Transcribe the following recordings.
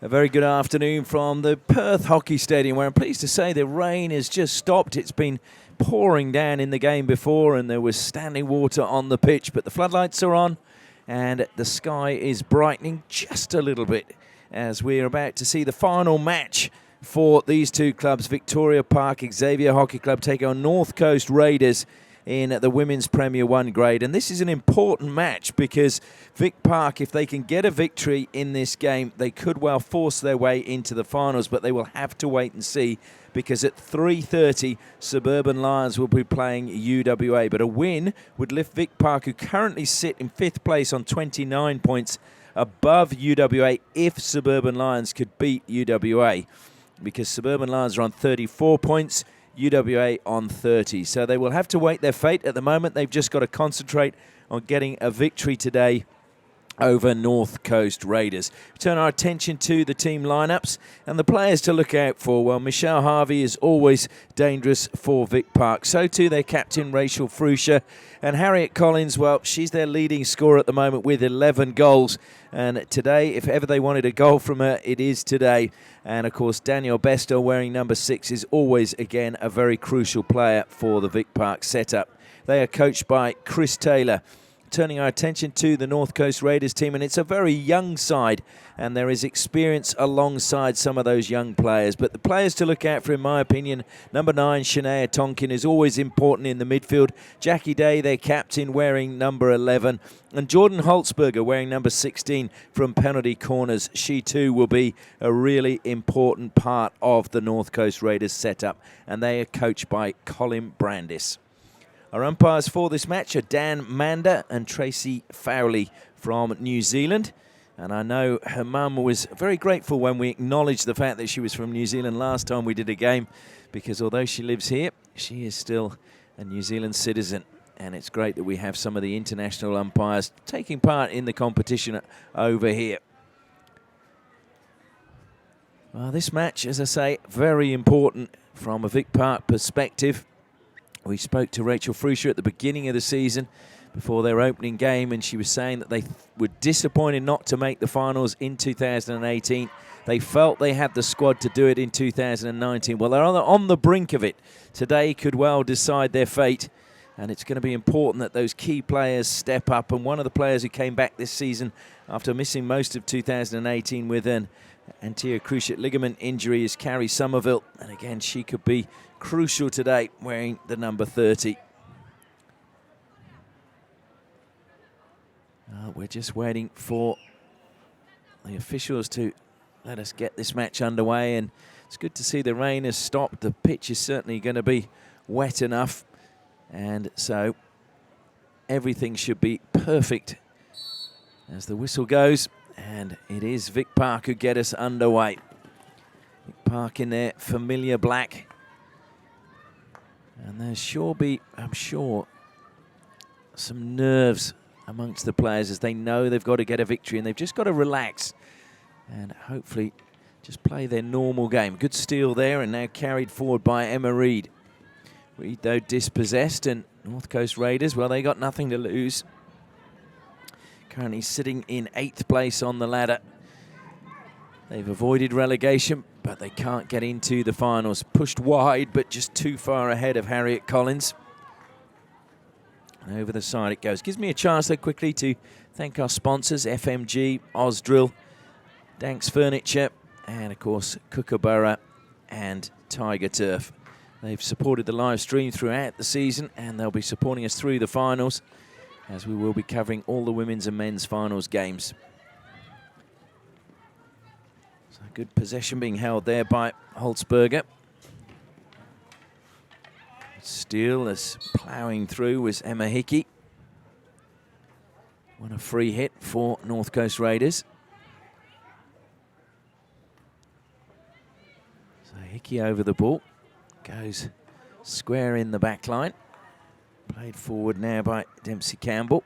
A very good afternoon from the Perth Hockey Stadium, where I'm pleased to say the rain has just stopped. It's been pouring down in the game before and there was standing water on the pitch, but the floodlights are on and the sky is brightening just a little bit as we're about to see the final match for these two clubs. Victoria Park Xavier Hockey Club take on North Coast Raiders in the Women's Premier 1 grade. And this is an important match because Vic Park, if they can get a victory in this game, they could well force their way into the finals, but they will have to wait and see because at 3:30, Suburban Lions will be playing UWA. But a win would lift Vic Park, who currently sit in 5th place on 29 points, above UWA if Suburban Lions could beat UWA, because Suburban Lions are on 34 points, UWA on 30. So they will have to wait their fate. At the moment, they've just got to concentrate on getting a victory today over North Coast Raiders. Turn our attention to the team lineups and the players to look out for. Well, Michelle Harvey is always dangerous for Vic Park. So too their captain, Rachel Fruscia. And Harriet Collins, well, she's their leading scorer at the moment with 11 goals. And today, if ever they wanted a goal from her, it is today. And, of course, Danielle Bester, wearing number 6, is always, again, a very crucial player for the Vic Park setup. They are coached by Chris Taylor. Turning our attention to the North Coast Raiders team, and it's a very young side, and there is experience alongside some of those young players. But the players to look out for, in my opinion, number 9, Shania Tonkin, is always important in the midfield. Jackie Day, their captain, wearing number 11. And Jordan Holtzberger, wearing number 16 from penalty corners. She too will be a really important part of the North Coast Raiders setup, and they are coached by Colin Brandis. Our umpires for this match are Dan Mander and Tracy Fowley from New Zealand. And I know her mum was very grateful when we acknowledged the fact that she was from New Zealand last time we did a game, because although she lives here, she is still a New Zealand citizen. And it's great that we have some of the international umpires taking part in the competition over here. Well, this match, as I say, very important from a Vic Park perspective. We spoke to Rachel Fruscia at the beginning of the season before their opening game, and she was saying that they were disappointed not to make the finals in 2018. They felt they had the squad to do it in 2019. Well, they're on the brink of it. Today could well decide their fate, and it's going to be important that those key players step up. And one of the players who came back this season after missing most of 2018 with an anterior cruciate ligament injury is Carrie Somerville, and again she could be crucial today wearing the number 30. We're just waiting for the officials to let us get this match underway, and it's good to see the rain has stopped. The pitch is certainly going to be wet enough, and so everything should be perfect as the whistle goes. And it is Vic Park who get us underway. Vic Park in their familiar black. And there's sure be, I'm sure, some nerves amongst the players as they know they've got to get a victory and they've just got to relax and hopefully just play their normal game. Good steal there and now carried forward by Emma Reid. Reid, though, dispossessed, and North Coast Raiders, well, they got nothing to lose. Currently sitting in 8th place on the ladder. They've avoided relegation, but they can't get into the finals. Pushed wide, but just too far ahead of Harriet Collins. And over the side it goes. Gives me a chance, though, quickly to thank our sponsors, FMG, Osdrill, Danks Furniture, and, of course, Kookaburra and Tiger Turf. They've supported the live stream throughout the season, and they'll be supporting us through the finals, as we will be covering all the women's and men's finals games. So good possession being held there by Holtzberger. Steele is ploughing through was Emma Hickey. What a free hit for North Coast Raiders. So Hickey over the ball. Goes square in the back line. Played forward now by Dempsey Campbell.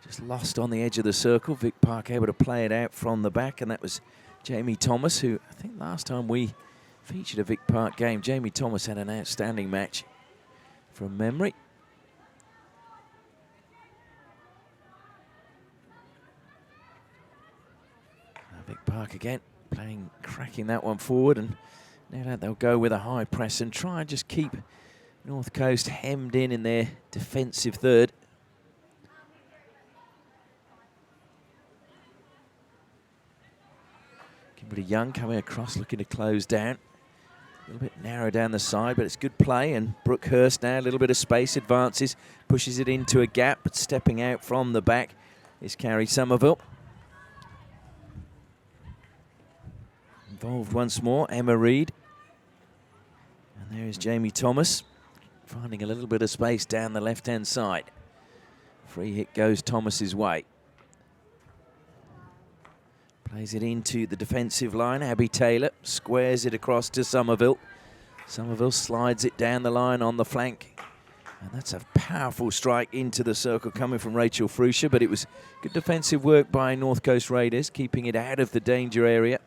Just lost on the edge of the circle. Vic Park able to play it out from the back, and that was Jamie Thomas, who I think last time we featured a Vic Park game, Jamie Thomas had an outstanding match from memory. Vic Park again, cracking that one forward, and no doubt they'll go with a high press and try and just keep North Coast hemmed in their defensive third. Kimberly Young coming across, looking to close down. A little bit narrow down the side, but it's good play. And Brooke Hurst now, a little bit of space, advances, pushes it into a gap, but stepping out from the back is Carrie Somerville. Involved once more, Emma Reid. And there is Jamie Thomas, finding a little bit of space down the left-hand side. Free hit goes Thomas's way. Plays it into the defensive line. Abby Taylor squares it across to Somerville. Somerville slides it down the line on the flank. And that's a powerful strike into the circle coming from Rachel Fruscia, but it was good defensive work by North Coast Raiders, keeping it out of the danger area.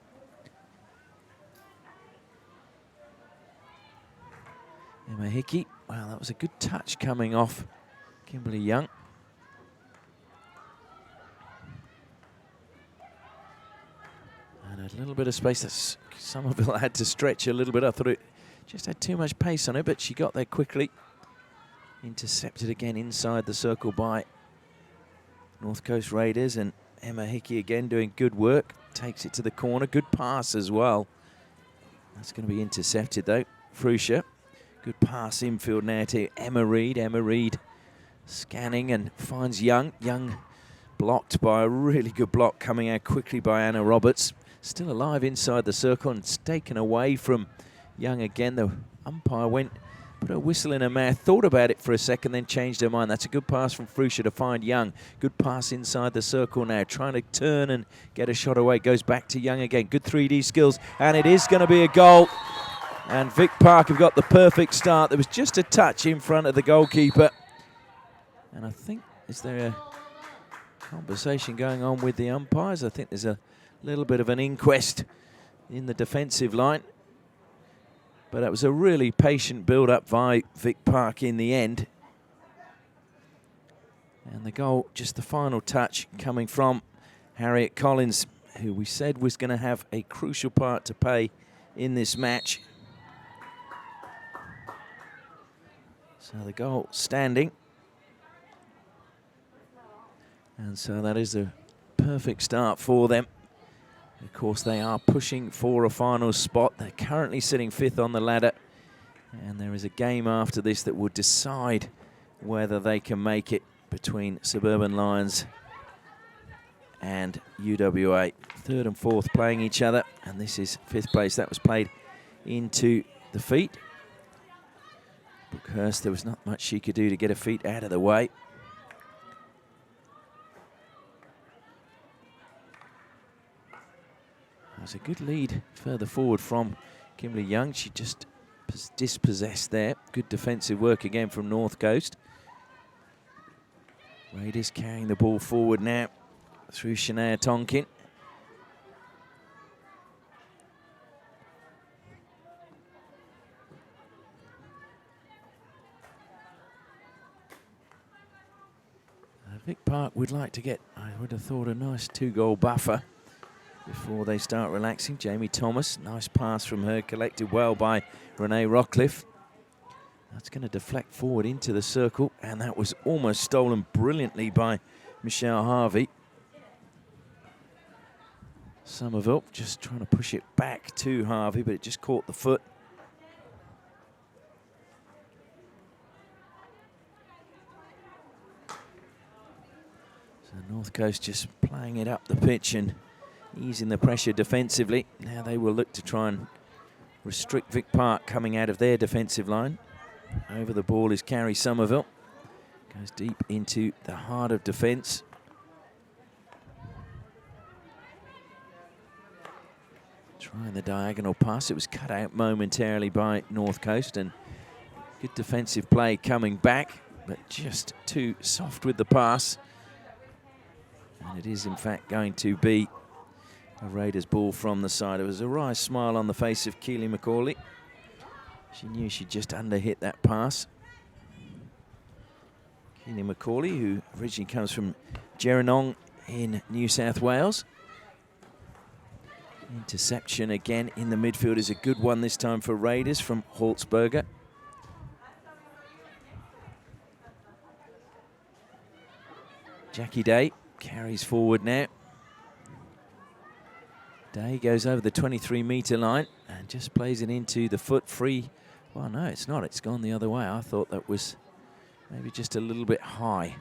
Emma Hickey, wow, that was a good touch coming off Kimberly Young. And a little bit of space that Somerville had to stretch a little bit. I thought it just had too much pace on it, but she got there quickly. Intercepted again inside the circle by North Coast Raiders, and Emma Hickey again doing good work. Takes it to the corner, good pass as well. That's going to be intercepted though. Fruscia, good pass infield now to Emma Reid. Emma Reid scanning and finds Young. Young blocked by a really good block coming out quickly by Anna Roberts. Still alive inside the circle, and it's taken away from Young again. The umpire put a whistle in her mouth, thought about it for a second, then changed her mind. That's a good pass from Fruscia to find Young. Good pass inside the circle now, trying to turn and get a shot away. Goes back to Young again. Good 3D skills, and it is going to be a goal. And Vic Park have got the perfect start. There was just a touch in front of the goalkeeper. And I think, is there a conversation going on with the umpires? I think there's a little bit of an inquest in the defensive line. But it was a really patient build-up by Vic Park in the end. And the goal, just the final touch, coming from Harriet Collins, who we said was going to have a crucial part to play in this match. So the goal standing. And so that is a perfect start for them. Of course, they are pushing for a final spot. They're currently sitting 5th on the ladder. And there is a game after this that will decide whether they can make it between Suburban Lions and UWA. 3rd and 4th playing each other. And this is 5th place. That was played into the feet. Brookhurst, there was not much she could do to get her feet out of the way. There's a good lead further forward from Kimberly Young. She just dispossessed there. Good defensive work again from North Coast. Raiders carrying the ball forward now through Shania Tonkin. Vic Park would like to get, I would have thought, a nice 2-goal buffer before they start relaxing. Jamie Thomas, nice pass from her, collected well by Renee Rockcliffe. That's going to deflect forward into the circle, and that was almost stolen brilliantly by Michelle Harvey. Somerville just trying to push it back to Harvey, but it just caught the foot. So North Coast just playing it up the pitch and easing the pressure defensively. Now they will look to try and restrict Vic Park coming out of their defensive line. Over the ball is Carrie Somerville. Goes deep into the heart of defence. Trying the diagonal pass. It was cut out momentarily by North Coast, and good defensive play coming back, but just too soft with the pass. And it is in fact going to be a Raiders ball from the side. There was a wry smile on the face of Keely McCauley. She knew she'd just under-hit that pass. Keely McCauley, who originally comes from Gerringong in New South Wales. Interception again in the midfield is a good one this time for Raiders from Holzberger. Jackie Day carries forward now. Day goes over the 23-metre line and just plays it into the foot free. Well, no, it's not. It's gone the other way. I thought that was maybe just a little bit high.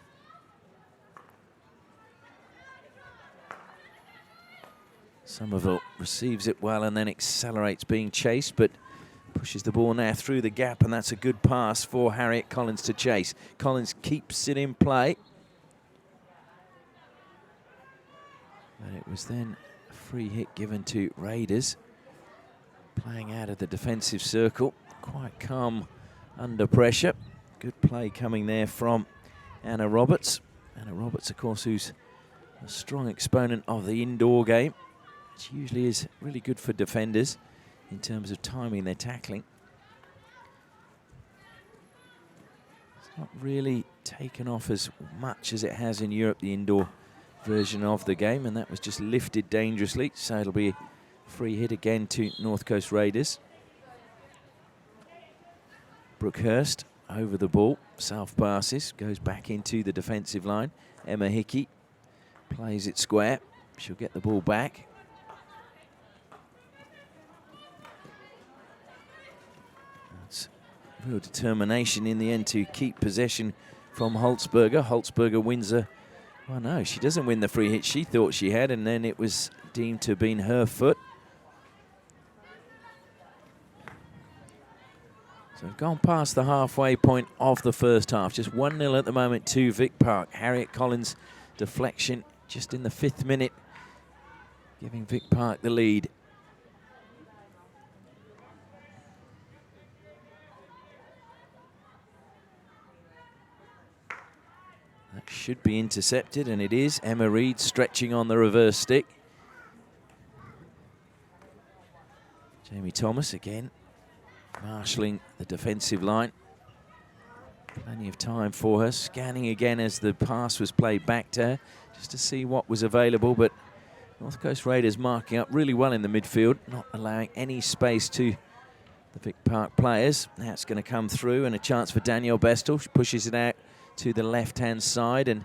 Somerville receives it well and then accelerates being chased, but pushes the ball now through the gap, and that's a good pass for Harriet Collins to chase. Collins keeps it in play. But it was then a free hit given to Raiders. Playing out of the defensive circle, quite calm under pressure. Good play coming there from Anna Roberts. Anna Roberts, of course, who's a strong exponent of the indoor game, which usually is really good for defenders in terms of timing their tackling. It's not really taken off as much as it has in Europe, the indoor version of the game, and that was just lifted dangerously, so it'll be a free hit again to North Coast Raiders. Brookhurst over the ball, self passes, goes back into the defensive line. Emma Hickey plays it square. She'll get the ball back. That's real determination in the end to keep possession from Holzberger. Holzberger wins a... Well, no, she doesn't win the free hit she thought she had, and then it was deemed to have been her foot. So we've gone past the halfway point of the first half. Just 1-0 at the moment to Vic Park. Harriet Collins deflection just in the 5th minute, giving Vic Park the lead. That should be intercepted, and it is. Emma Reed stretching on the reverse stick. Jamie Thomas again marshalling the defensive line. Plenty of time for her. Scanning again as the pass was played back to her, just to see what was available. But North Coast Raiders marking up really well in the midfield, not allowing any space to the Vic Park players. Now it's going to come through, and a chance for Danielle Bestel. She pushes it out to the left-hand side, and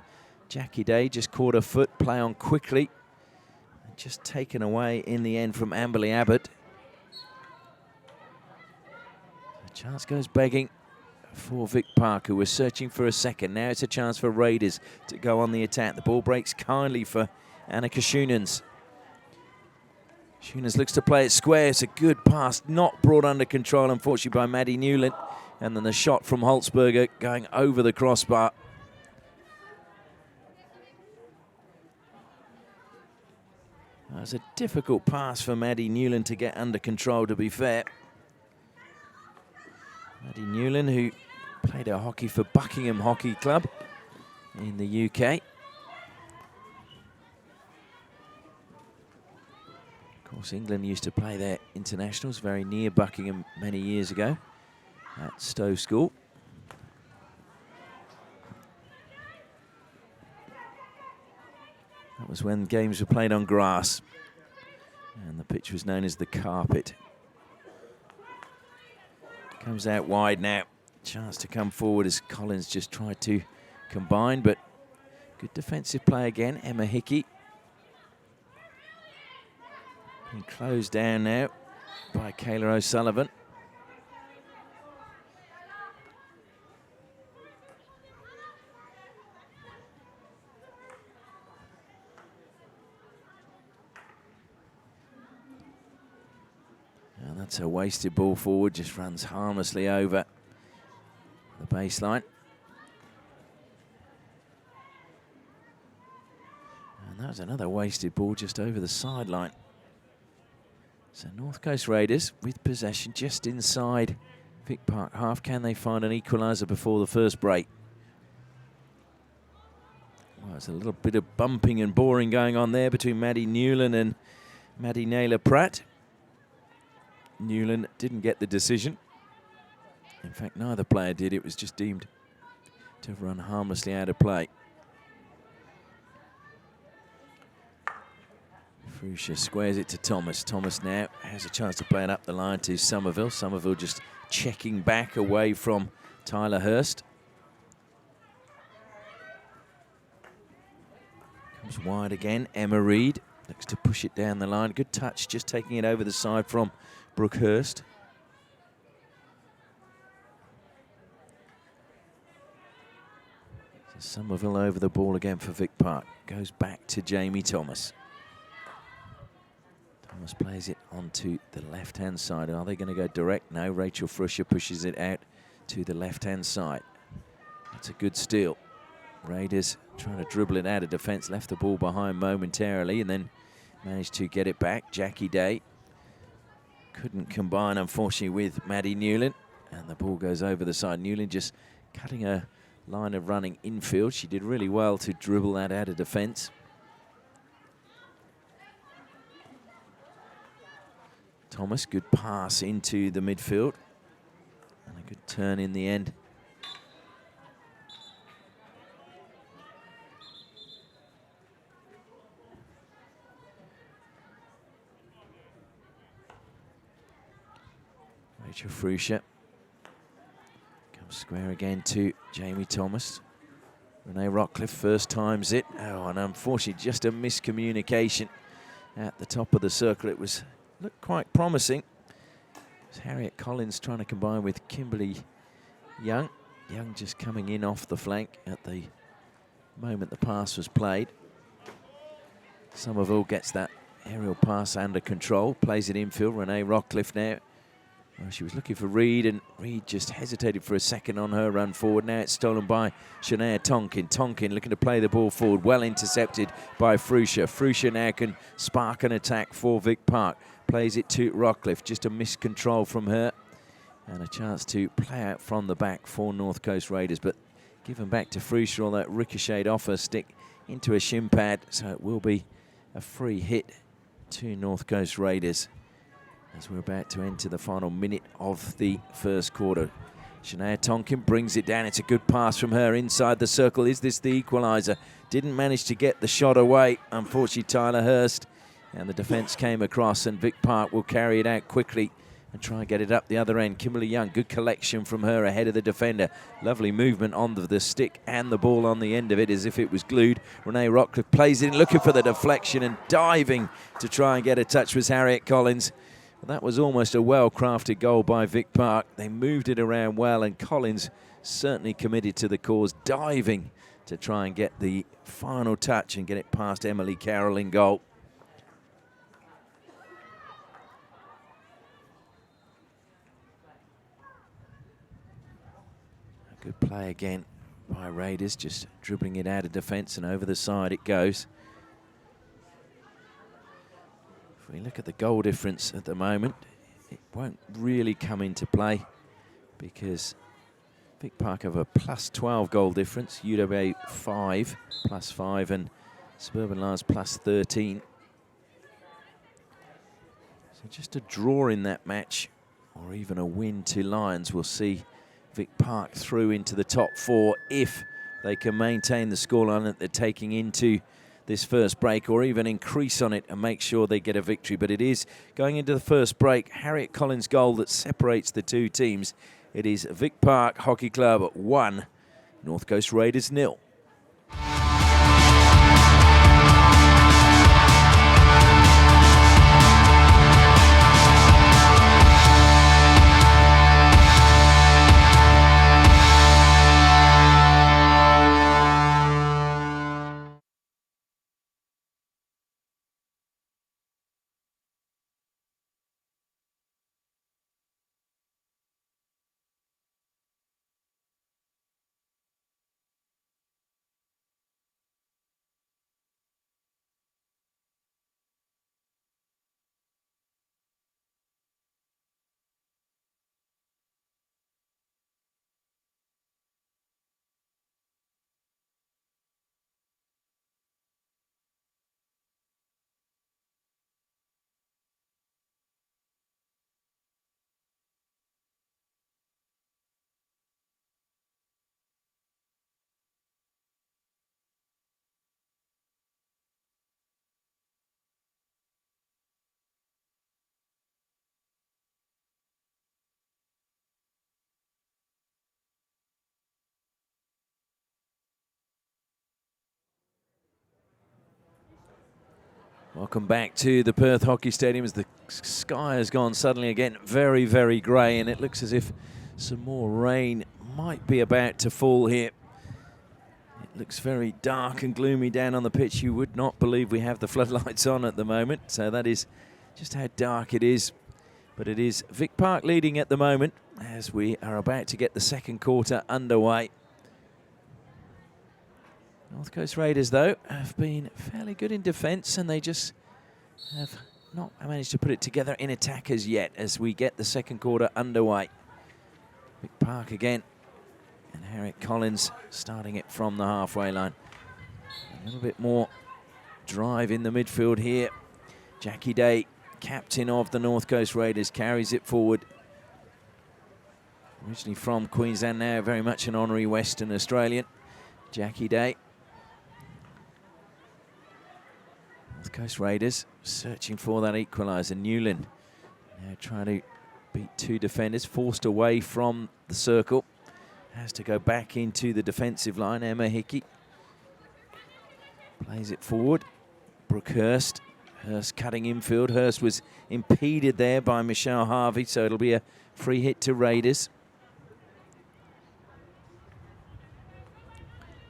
Jackie Day just caught her foot, play on quickly. Just taken away in the end from Amberley Abbott. The chance goes begging for Vic Park, who was searching for a second. Now it's a chance for Raiders to go on the attack. The ball breaks kindly for Annika Schoenens. Schoenens looks to play it square. It's a good pass, not brought under control, unfortunately, by Maddie Newland. And then the shot from Holzberger going over the crossbar. That was a difficult pass for Maddie Newland to get under control, to be fair. Maddie Newland, who played her hockey for Buckingham Hockey Club in the UK. Of course, England used to play their internationals very near Buckingham many years ago at Stowe School. That was when games were played on grass, and the pitch was known as the carpet. Comes out wide now. Chance to come forward as Collins just tried to combine, but good defensive play again. Emma Hickey. Being closed down now by Kayla O'Sullivan. That's a wasted ball forward, just runs harmlessly over the baseline. And that was another wasted ball just over the sideline. So North Coast Raiders with possession just inside Vic Park half. Can they find an equaliser before the first break? Well, there's a little bit of bumping and boring going on there between Maddie Newland and Maddie Naylor Pratt. Newland didn't get the decision. In fact, neither player did. It was just deemed to have run harmlessly out of play. Fruscia squares it to Thomas. Thomas now has a chance to play it up the line to Somerville. Somerville just checking back away from Tyler Hurst. Comes wide again. Emma Reid looks to push it down the line. Good touch, just taking it over the side from Brooke Hurst. So Somerville over the ball again for Vic Park. Goes back to Jamie Thomas. Thomas plays it onto the left-hand side. Are they going to go direct? No, Rachel Fruscia pushes it out to the left-hand side. That's a good steal. Raiders trying to dribble it out of defence, left the ball behind momentarily and then managed to get it back. Jackie Day couldn't combine, unfortunately, with Maddie Newland, and the ball goes over the side. Newland just cutting her line of running infield. She did really well to dribble that out of defence. Thomas, good pass into the midfield. And a good turn in the end. Rachel Fruscia comes square again to Jamie Thomas. Renee Rockcliffe first times it. Oh, and unfortunately just a miscommunication at the top of the circle. It looked quite promising. It was Harriet Collins trying to combine with Kimberly Young. Young just coming in off the flank at the moment the pass was played. Somerville gets that aerial pass under control, plays it infield. Renee Rockcliffe now. Well, she was looking for Reid, and Reid just hesitated for a second on her run forward. Now it's stolen by Shania Tonkin. Tonkin looking to play the ball forward, well intercepted by Fruscia. Fruscia now can spark an attack for Vic Park. Plays it to Rockcliffe, just a miscontrol from her. And a chance to play out from the back for North Coast Raiders, but given back to Fruscia, all that ricocheted off her stick into a shin pad, so it will be a free hit to North Coast Raiders as we're about to enter the final minute of the first quarter. Shania Tonkin brings it down. It's a good pass from her inside the circle. Is this the equaliser? Didn't manage to get the shot away. Unfortunately, Tyler Hurst. And the defence came across, and Vic Park will carry it out quickly and try and get it up the other end. Kimberly Young, good collection from her ahead of the defender. Lovely movement on the stick and the ball on the end of it as if it was glued. Renee Rockcliffe plays it in, looking for the deflection, and diving to try and get a touch was Harriet Collins. That was almost a well-crafted goal by Vic Park. They moved it around well, and Collins certainly committed to the cause, diving to try and get the final touch and get it past Emily Carroll in goal. A good play again by Raiders, just dribbling it out of defence, and over the side it goes. If we look at the goal difference at the moment, it won't really come into play because Vic Park have a +12 goal difference, UWA 5, +5, and Suburban Lions +13. So just a draw in that match, or even a win to Lions, will see Vic Park through into the top 4 if they can maintain the scoreline that they're taking into this first break, or even increase on it and make sure they get a victory. But it is going into the first break, Harriet Collins' goal that separates the two teams. It is Vic Park Hockey Club 1, North Coast Raiders 0. Welcome back to the Perth Hockey Stadium as the sky has gone suddenly again very, very grey, and it looks as if some more rain might be about to fall here. It looks very dark and gloomy down on the pitch. You would not believe we have the floodlights on at the moment, so that is just how dark it is. But it is Vic Park leading at the moment as we are about to get the second quarter underway. North Coast Raiders, though, have been fairly good in defence, and they just have not managed to put it together in attack as yet as we get the second quarter underway. Vic Park again, and Eric Collins starting it from the halfway line. A little bit more drive in the midfield here. Jackie Day, captain of the North Coast Raiders, carries it forward. Originally from Queensland, now very much an honorary Western Australian. Jackie Day. North Coast Raiders searching for that equaliser. Newland now trying to beat two defenders, forced away from the circle. Has to go back into the defensive line. Emma Hickey plays it forward. Brooke Hurst. Hurst cutting infield. Hurst was impeded there by Michelle Harvey, so it'll be a free hit to Raiders.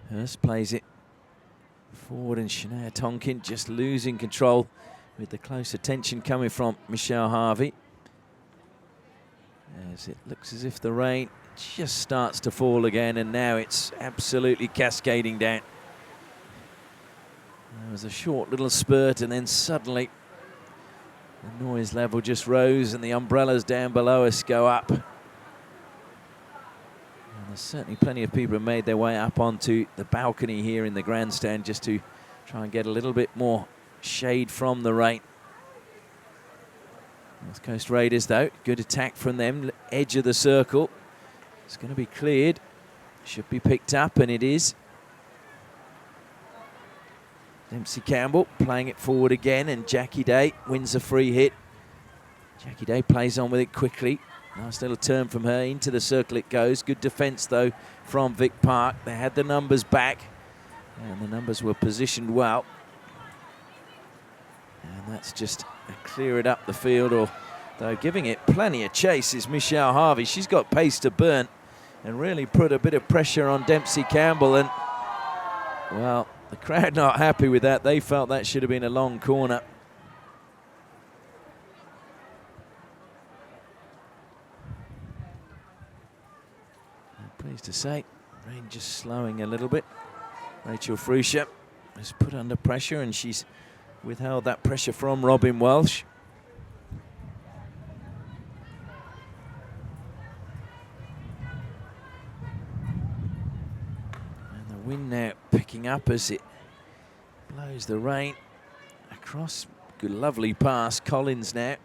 Hurst plays it forward, and Shania Tonkin just losing control with the close attention coming from Michelle Harvey. As it looks as if the rain just starts to fall again, and now it's absolutely cascading down. There was a short little spurt, and then suddenly the noise level just rose and the umbrellas down below us go up. And there's certainly plenty of people who made their way up onto the balcony here in the grandstand just to try and get a little bit more shade from the rain. North Coast Raiders, though, good attack from them, edge of the circle. It's going to be cleared, should be picked up, and it is. Dempsey Campbell playing it forward again, and Jackie Day wins a free hit. Jackie Day plays on with it quickly. Nice little turn from her, into the circle it goes. Good defence, though, from Vic Park. They had the numbers back, and the numbers were positioned well. And that's just clear it up the field, or though giving it plenty of chase is Michelle Harvey. She's got pace to burn and really put a bit of pressure on Dempsey Campbell, and, well, the crowd not happy with that. They felt that should have been a long corner. Pleased to say, rain just slowing a little bit. Rachel Fruscia is put under pressure, and she's withheld that pressure from Robin Welsh. And the wind now picking up as it blows the rain across. Good, lovely pass. Collins now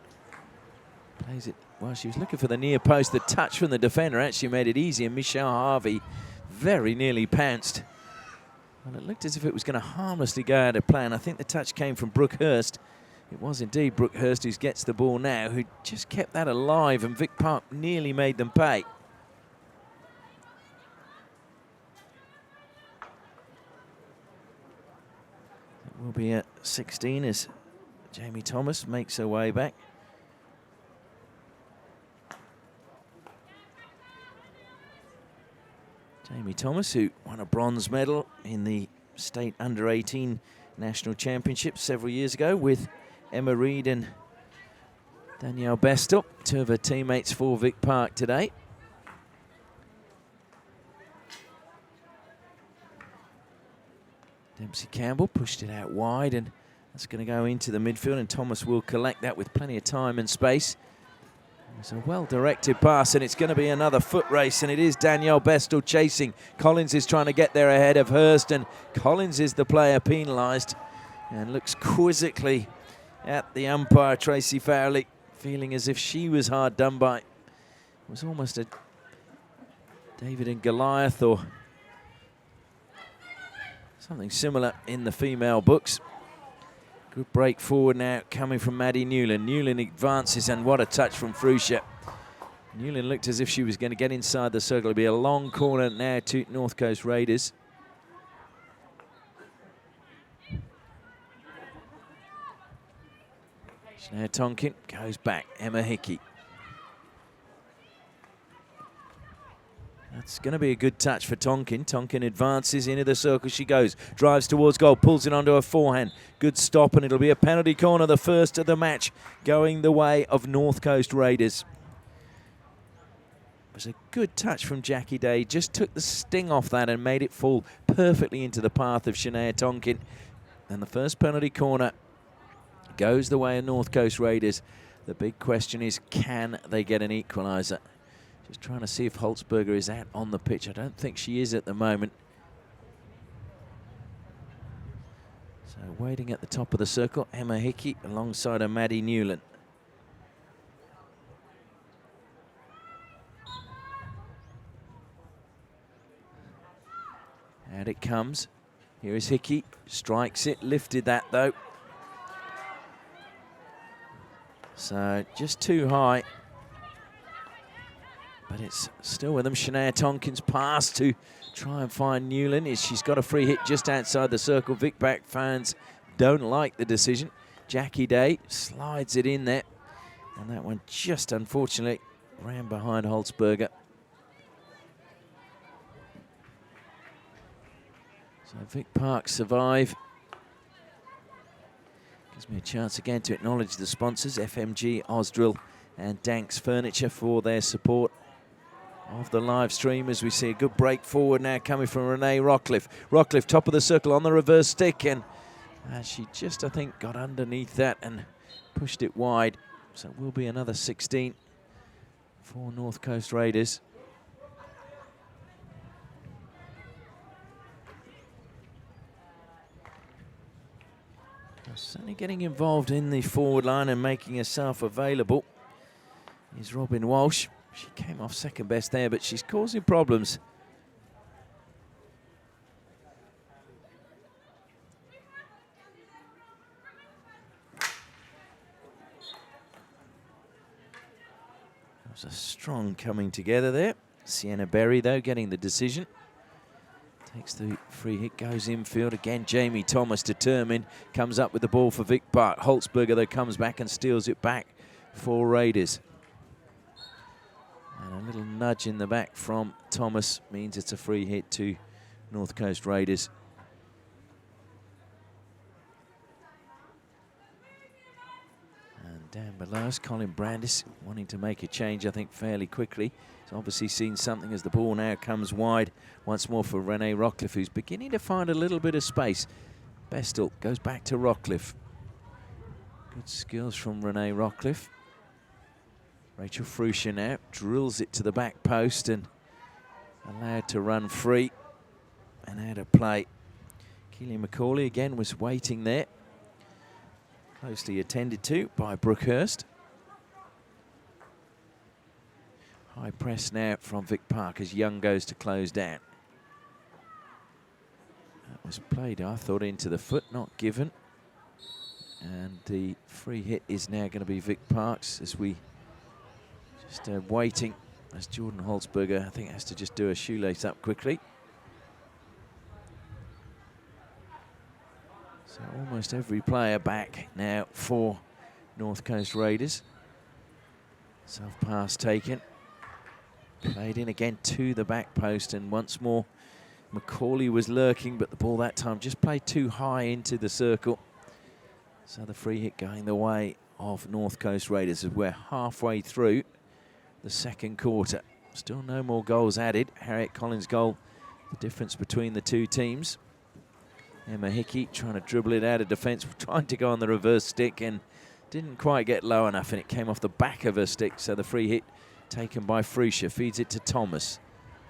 plays it. Well, she was looking for the near post. The touch from the defender actually made it easy, and Michelle Harvey very nearly pounced. Well, it looked as if it was going to harmlessly go out of plan. I think the touch came from Brooke Hurst. It was indeed Brooke Hurst who gets the ball now, who just kept that alive, and Vic Park nearly made them pay. It will be at 16 as Jamie Thomas makes her way back. Jamie Thomas, who won a bronze medal in the state under-18 national championship several years ago with Emma Reid and Danielle Bestel, two of her teammates for Vic Park today. Dempsey Campbell pushed it out wide, and that's going to go into the midfield, and Thomas will collect that with plenty of time and space. It's a well-directed pass, and it's going to be another foot race, and it is Danielle Bestel chasing. Collins is trying to get there ahead of Hurst, and Collins is the player penalised and looks quizzically at the umpire, Tracy Fowley, feeling as if she was hard done by. It was almost a David and Goliath or something similar in the female books. Good break forward now coming from Maddie Newland. Newland advances, and what a touch from Fruscia. Newland looked as if she was going to get inside the circle. It'll be a long corner now to North Coast Raiders. Shania Tonkin goes back. Emma Hickey. That's going to be a good touch for Tonkin. Tonkin advances into the circle. She goes, drives towards goal, pulls it onto her forehand. Good stop, and it'll be a penalty corner, the first of the match, going the way of North Coast Raiders. It was a good touch from Jackie Day. Just took the sting off that and made it fall perfectly into the path of Shania Tonkin. And the first penalty corner goes the way of North Coast Raiders. The big question is, can they get an equaliser? Just trying to see if Holzberger is out on the pitch. I don't think she is at the moment. So waiting at the top of the circle, Emma Hickey alongside her Maddie Newland. Out it comes. Here is Hickey. Strikes it. Lifted that though. So just too high. But it's still with them. Shania Tonkin's pass to try and find Newland. She's got a free hit just outside the circle. Vic Pack fans don't like the decision. Jackie Day slides it in there. And that one just unfortunately ran behind Holzberger. So Vic Park survive. Gives me a chance again to acknowledge the sponsors, FMG, Osdrill and Danks Furniture, for their support of the live stream. As we see a good break forward now coming from Renee Rockcliffe. Rockcliffe top of the circle on the reverse stick, and she just, I think, got underneath that and pushed it wide. So it will be another 16 for North Coast Raiders. Certainly getting involved in the forward line and making herself available is Robin Walsh. She came off second best there, but she's causing problems. That was a strong coming together there. Sienna Berry, though, getting the decision. Takes the free hit, goes infield. Again, Jamie Thomas determined. Comes up with the ball for Vic Park. Holzberger, though, comes back and steals it back for Raiders. And a little nudge in the back from Thomas means it's a free hit to North Coast Raiders. And down below us, Colin Brandis wanting to make a change, I think, fairly quickly. He's obviously seen something as the ball now comes wide once more for Renee Rockcliffe, who's beginning to find a little bit of space. Bestel goes back to Rockcliffe. Good skills from Renee Rockcliffe. Rachel Fruscia now drills it to the back post and allowed to run free and out of play. Keely McCauley again was waiting there. Closely attended to by Brookhurst. High press now from Vic Park as Young goes to close down. That was played, I thought, into the foot, not given. And the free hit is now going to be Vic Park's as we just waiting as Jordan Holzberger, I think, has to just do a shoelace up quickly. So almost every player back now for North Coast Raiders. Self-pass taken. Played in again to the back post, and once more McCauley was lurking, but the ball that time just played too high into the circle. So the free hit going the way of North Coast Raiders as we're halfway through the second quarter. Still no more goals added. Harriet Collins' goal, the difference between the two teams. Emma Hickey trying to dribble it out of defence, trying to go on the reverse stick and didn't quite get low enough, and it came off the back of her stick. So the free hit taken by Fruscia, feeds it to Thomas.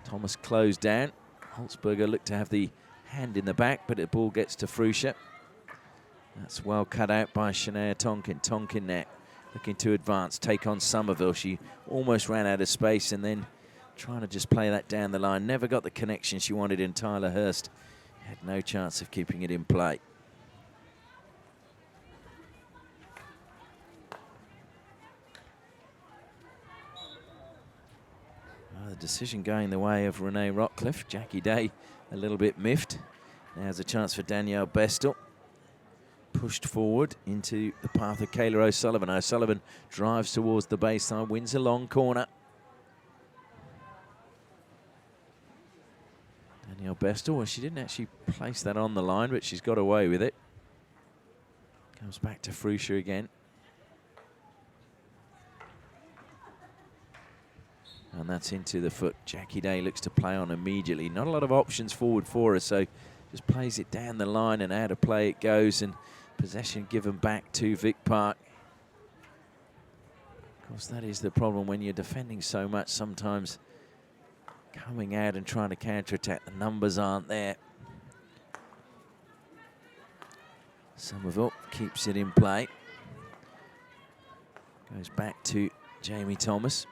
Thomas closed down. Holzberger looked to have the hand in the back, but the ball gets to Fruscia. That's well cut out by Shania Tonkin. Tonkin now looking to advance, take on Somerville. She almost ran out of space and then trying to just play that down the line. Never got the connection she wanted in Tyler Hurst. Had no chance of keeping it in play. The decision going the way of Renee Rockcliffe. Jackie Day a little bit miffed. Now there's a chance for Danielle Bestel. pushed forward into the path of Kayla O'Sullivan. O'Sullivan drives towards the baseline, wins a long corner. Danielle Bestel, well, she didn't actually place that on the line, but she's got away with it. Comes back to Fruscia again. And that's into the foot. Jackie Day looks to play on immediately. Not a lot of options forward for her, so just plays it down the line and out of play it goes, and possession given back to Vic Park. Of course, that is the problem when you're defending so much. Sometimes coming out and trying to counter-attack, the numbers aren't there. Somerville keeps it in play. Goes back to Jamie Thomas.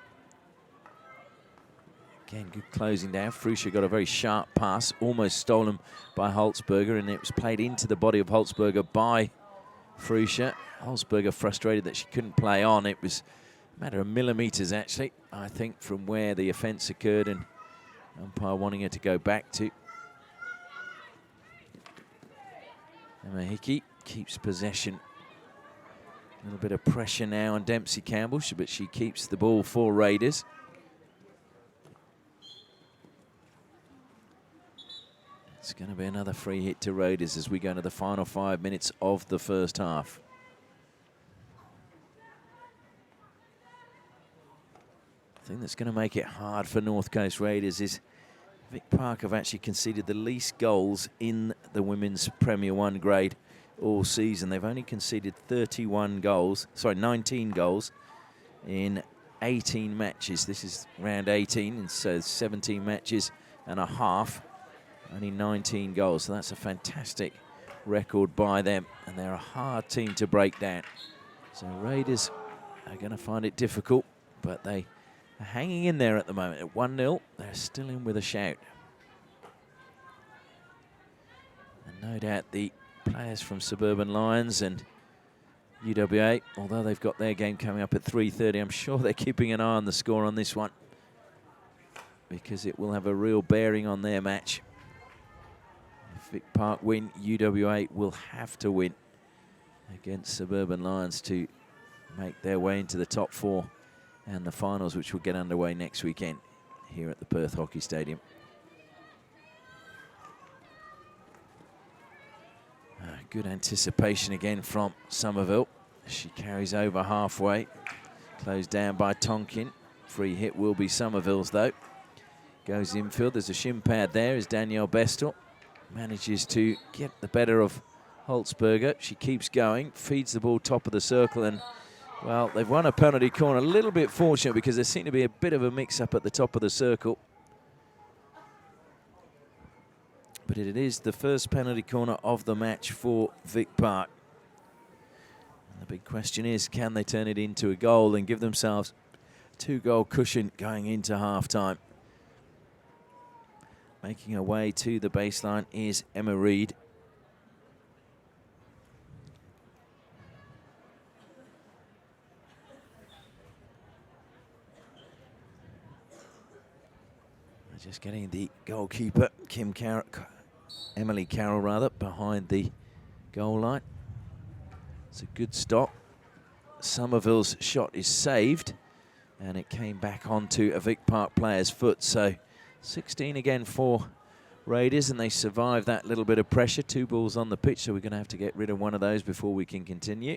Again, good closing down. Fruscia got a very sharp pass, almost stolen by Holzberger, and it was played into the body of Holzberger by Fruscia. Holzberger frustrated that she couldn't play on. It was a matter of millimetres, actually, I think, from where the offence occurred, and umpire wanting her to go back to. Emma Hickey keeps possession. A little bit of pressure now on Dempsey Campbell, but she keeps the ball for Raiders. It's going to be another free hit to Raiders as we go into the final 5 minutes of the first half. The thing that's going to make it hard for North Coast Raiders is Vic Park have actually conceded the least goals in the women's Premier 1 grade all season. They've only conceded 19 goals in 18 matches. This is round 18, and so 17 matches and a half. Only 19 goals, so that's a fantastic record by them, and they're a hard team to break down. So Raiders are going to find it difficult, but they are hanging in there at the moment. At 1-0, they're still in with a shout. And no doubt the players from Suburban Lions and UWA, although they've got their game coming up at 3:30, I'm sure they're keeping an eye on the score on this one, because it will have a real bearing on their match. Vic Park win, UWA will have to win against Suburban Lions to make their way into the top 4 and the finals, which will get underway next weekend here at the Perth Hockey Stadium. Good anticipation again from Somerville. She carries over halfway, closed down by Tonkin. Free hit will be Somerville's though. Goes infield, there's a shin pad there as Danielle Bestel manages to get the better of Holzberger. She keeps going, feeds the ball top of the circle, and, well, they've won a penalty corner. A little bit fortunate because there seemed to be a bit of a mix-up at the top of the circle. But it is the first penalty corner of the match for Vic Park. And the big question is, can they turn it into a goal and give themselves a 2-goal cushion going into half-time? Making her way to the baseline is Emma Reid. Just getting the goalkeeper, Emily Carroll, behind the goal line. It's a good stop. Somerville's shot is saved, and it came back onto a Vic Park player's foot. So 16 again for Raiders, and they survive that little bit of pressure. 2 balls on the pitch, so we're going to have to get rid of one of those before we can continue.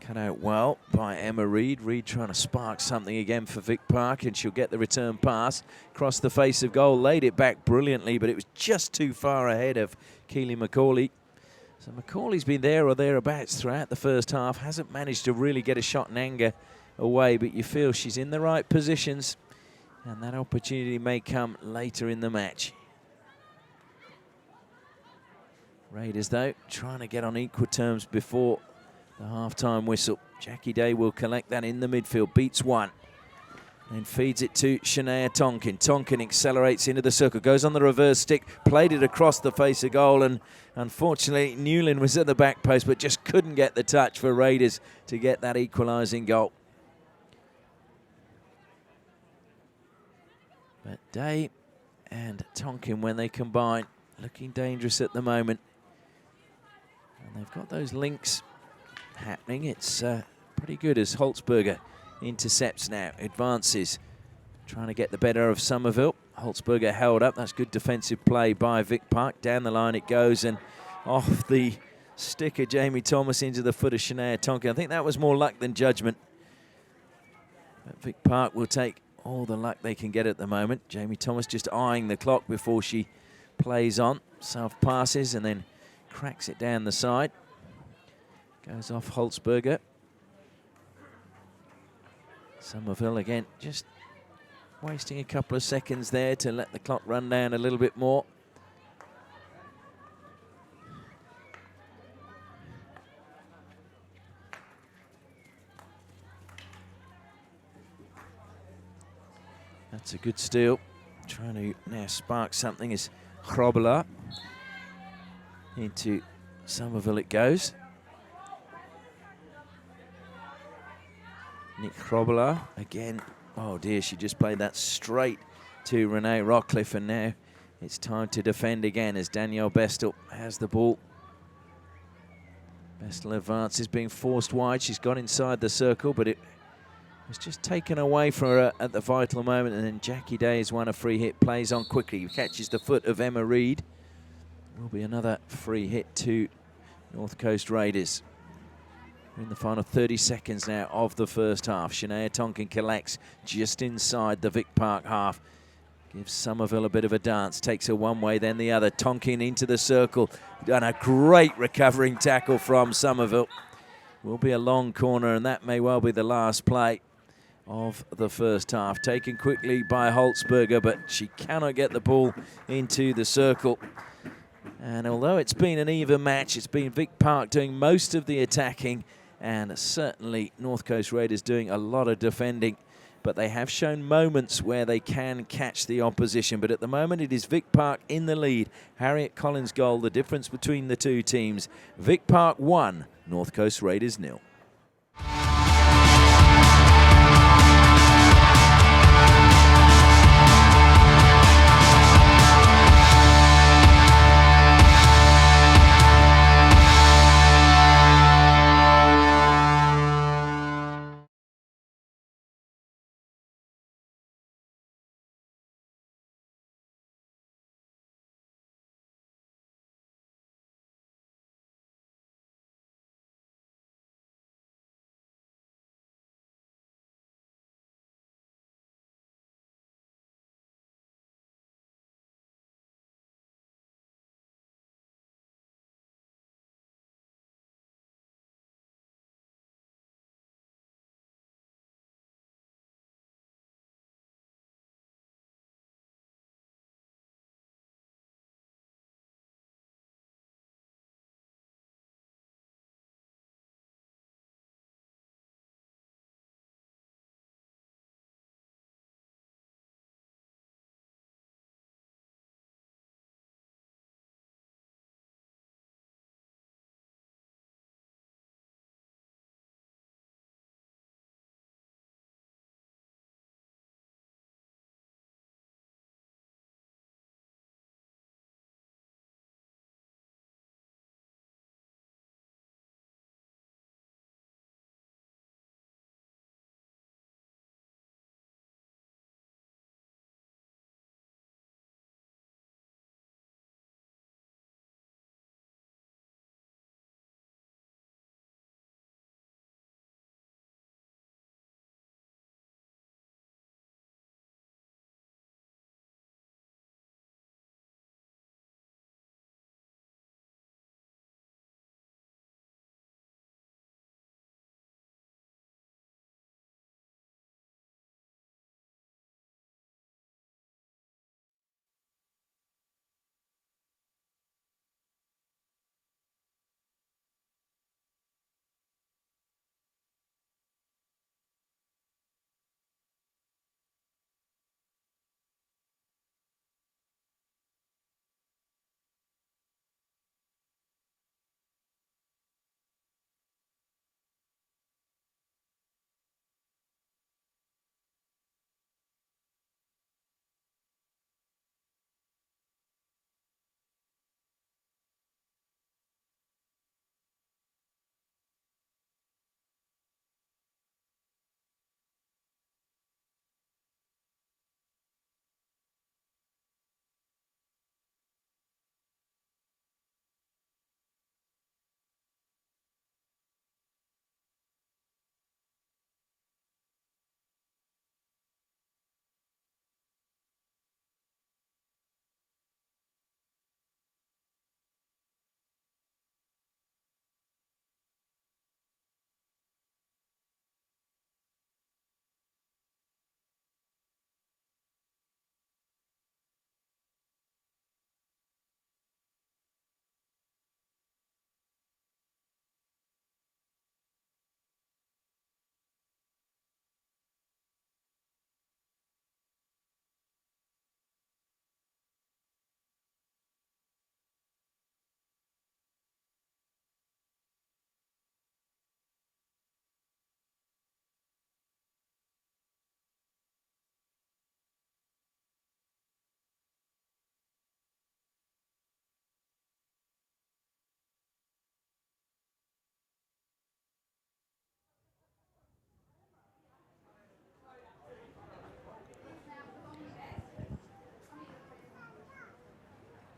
Cut out well by Emma Reid. Reid trying to spark something again for Vic Park, and she'll get the return pass. Across the face of goal, laid it back brilliantly, but it was just too far ahead of Keely McCauley. So McCauley's been there or thereabouts throughout the first half. Hasn't managed to really get a shot in anger away, but you feel she's in the right positions, and that opportunity may come later in the match. Raiders, though, trying to get on equal terms before the half-time whistle. Jackie Day will collect that in the midfield, beats one, and feeds it to Shania Tonkin. Tonkin accelerates into the circle, goes on the reverse stick, played it across the face of goal, and unfortunately Newlin was at the back post, but just couldn't get the touch for Raiders to get that equalising goal. But Day and Tonkin, when they combine, looking dangerous at the moment. And they've got those links happening. It's pretty good as Holzberger intercepts now, advances, trying to get the better of Somerville. Holzberger held up. That's good defensive play by Vic Park. Down the line it goes, and off the stick of Jamie Thomas into the foot of Shania Tonkin. I think that was more luck than judgment. But Vic Park will take all the luck they can get at the moment. Jamie Thomas just eyeing the clock before she plays on. Self passes and then cracks it down the side. Goes off Holzberger. Somerville again, just wasting a couple of seconds there to let the clock run down a little bit more. That's a good steal. Trying to now spark something is Hrobela. Into Somerville it goes. Nick Hrobela again. Oh dear, she just played that straight to Renee Rockcliffe, and now it's time to defend again as Danielle Bestel has the ball. Bestel advances, being forced wide. She's got inside the circle, but it was just taken away from her at the vital moment, and then Jackie Day has won a free hit, plays on quickly, catches the foot of Emma Reid. Will be another free hit to North Coast Raiders. We're in the final 30 seconds now of the first half. Shania Tonkin collects just inside the Vic Park half. Gives Somerville a bit of a dance. Takes her one way, then the other. Tonkin into the circle. Done a great recovering tackle from Somerville. Will be a long corner, and that may well be the last play of the first half. Taken quickly by Holzberger, but she cannot get the ball into the circle. And although it's been an even match, it's been Vic Park doing most of the attacking, and certainly North Coast Raiders doing a lot of defending. But they have shown moments where they can catch the opposition. But at the moment, it is Vic Park in the lead. Harriet Collins' goal, the difference between the two teams. Vic Park 1, North Coast Raiders 0.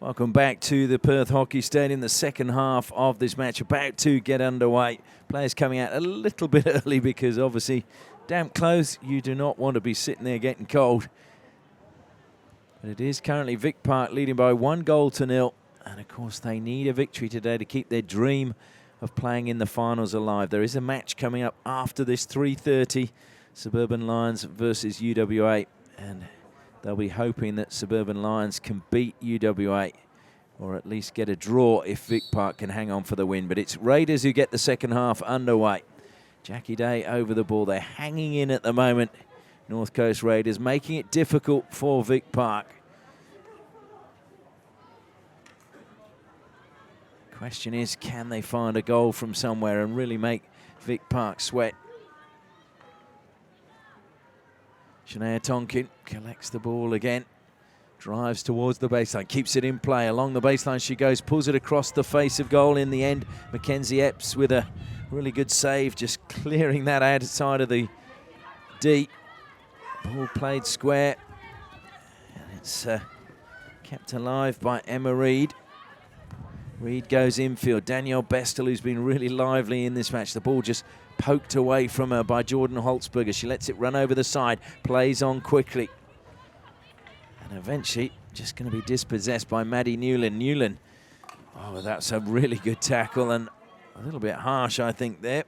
Welcome back to the Perth Hockey Stadium. The second half of this match about to get underway. Players coming out a little bit early because obviously damp clothes, you do not want to be sitting there getting cold. But it is currently Vic Park leading by 1-0. And of course they need a victory today to keep their dream of playing in the finals alive. There is a match coming up after this, 3:30, Suburban Lions versus UWA. And they'll be hoping that Suburban Lions can beat UWA or at least get a draw if Vic Park can hang on for the win. But it's Raiders who get the second half underway. Jackie Day over the ball. They're hanging in at the moment. North Coast Raiders making it difficult for Vic Park. Question is, can they find a goal from somewhere and really make Vic Park sweat? Shania Tonkin collects the ball again, drives towards the baseline, keeps it in play. Along the baseline she goes, pulls it across the face of goal in the end. Mackenzie Epps with a really good save, just clearing that outside of the D. Ball played square, and it's kept alive by Emma Reid. Reid goes infield. Danielle Bestel, who's been really lively in this match. The ball just poked away from her by Jordan Holtzberger. She lets it run over the side, plays on quickly. And eventually just going to be dispossessed by Maddie Newland. Newland, oh, that's a really good tackle and a little bit harsh, I think, there.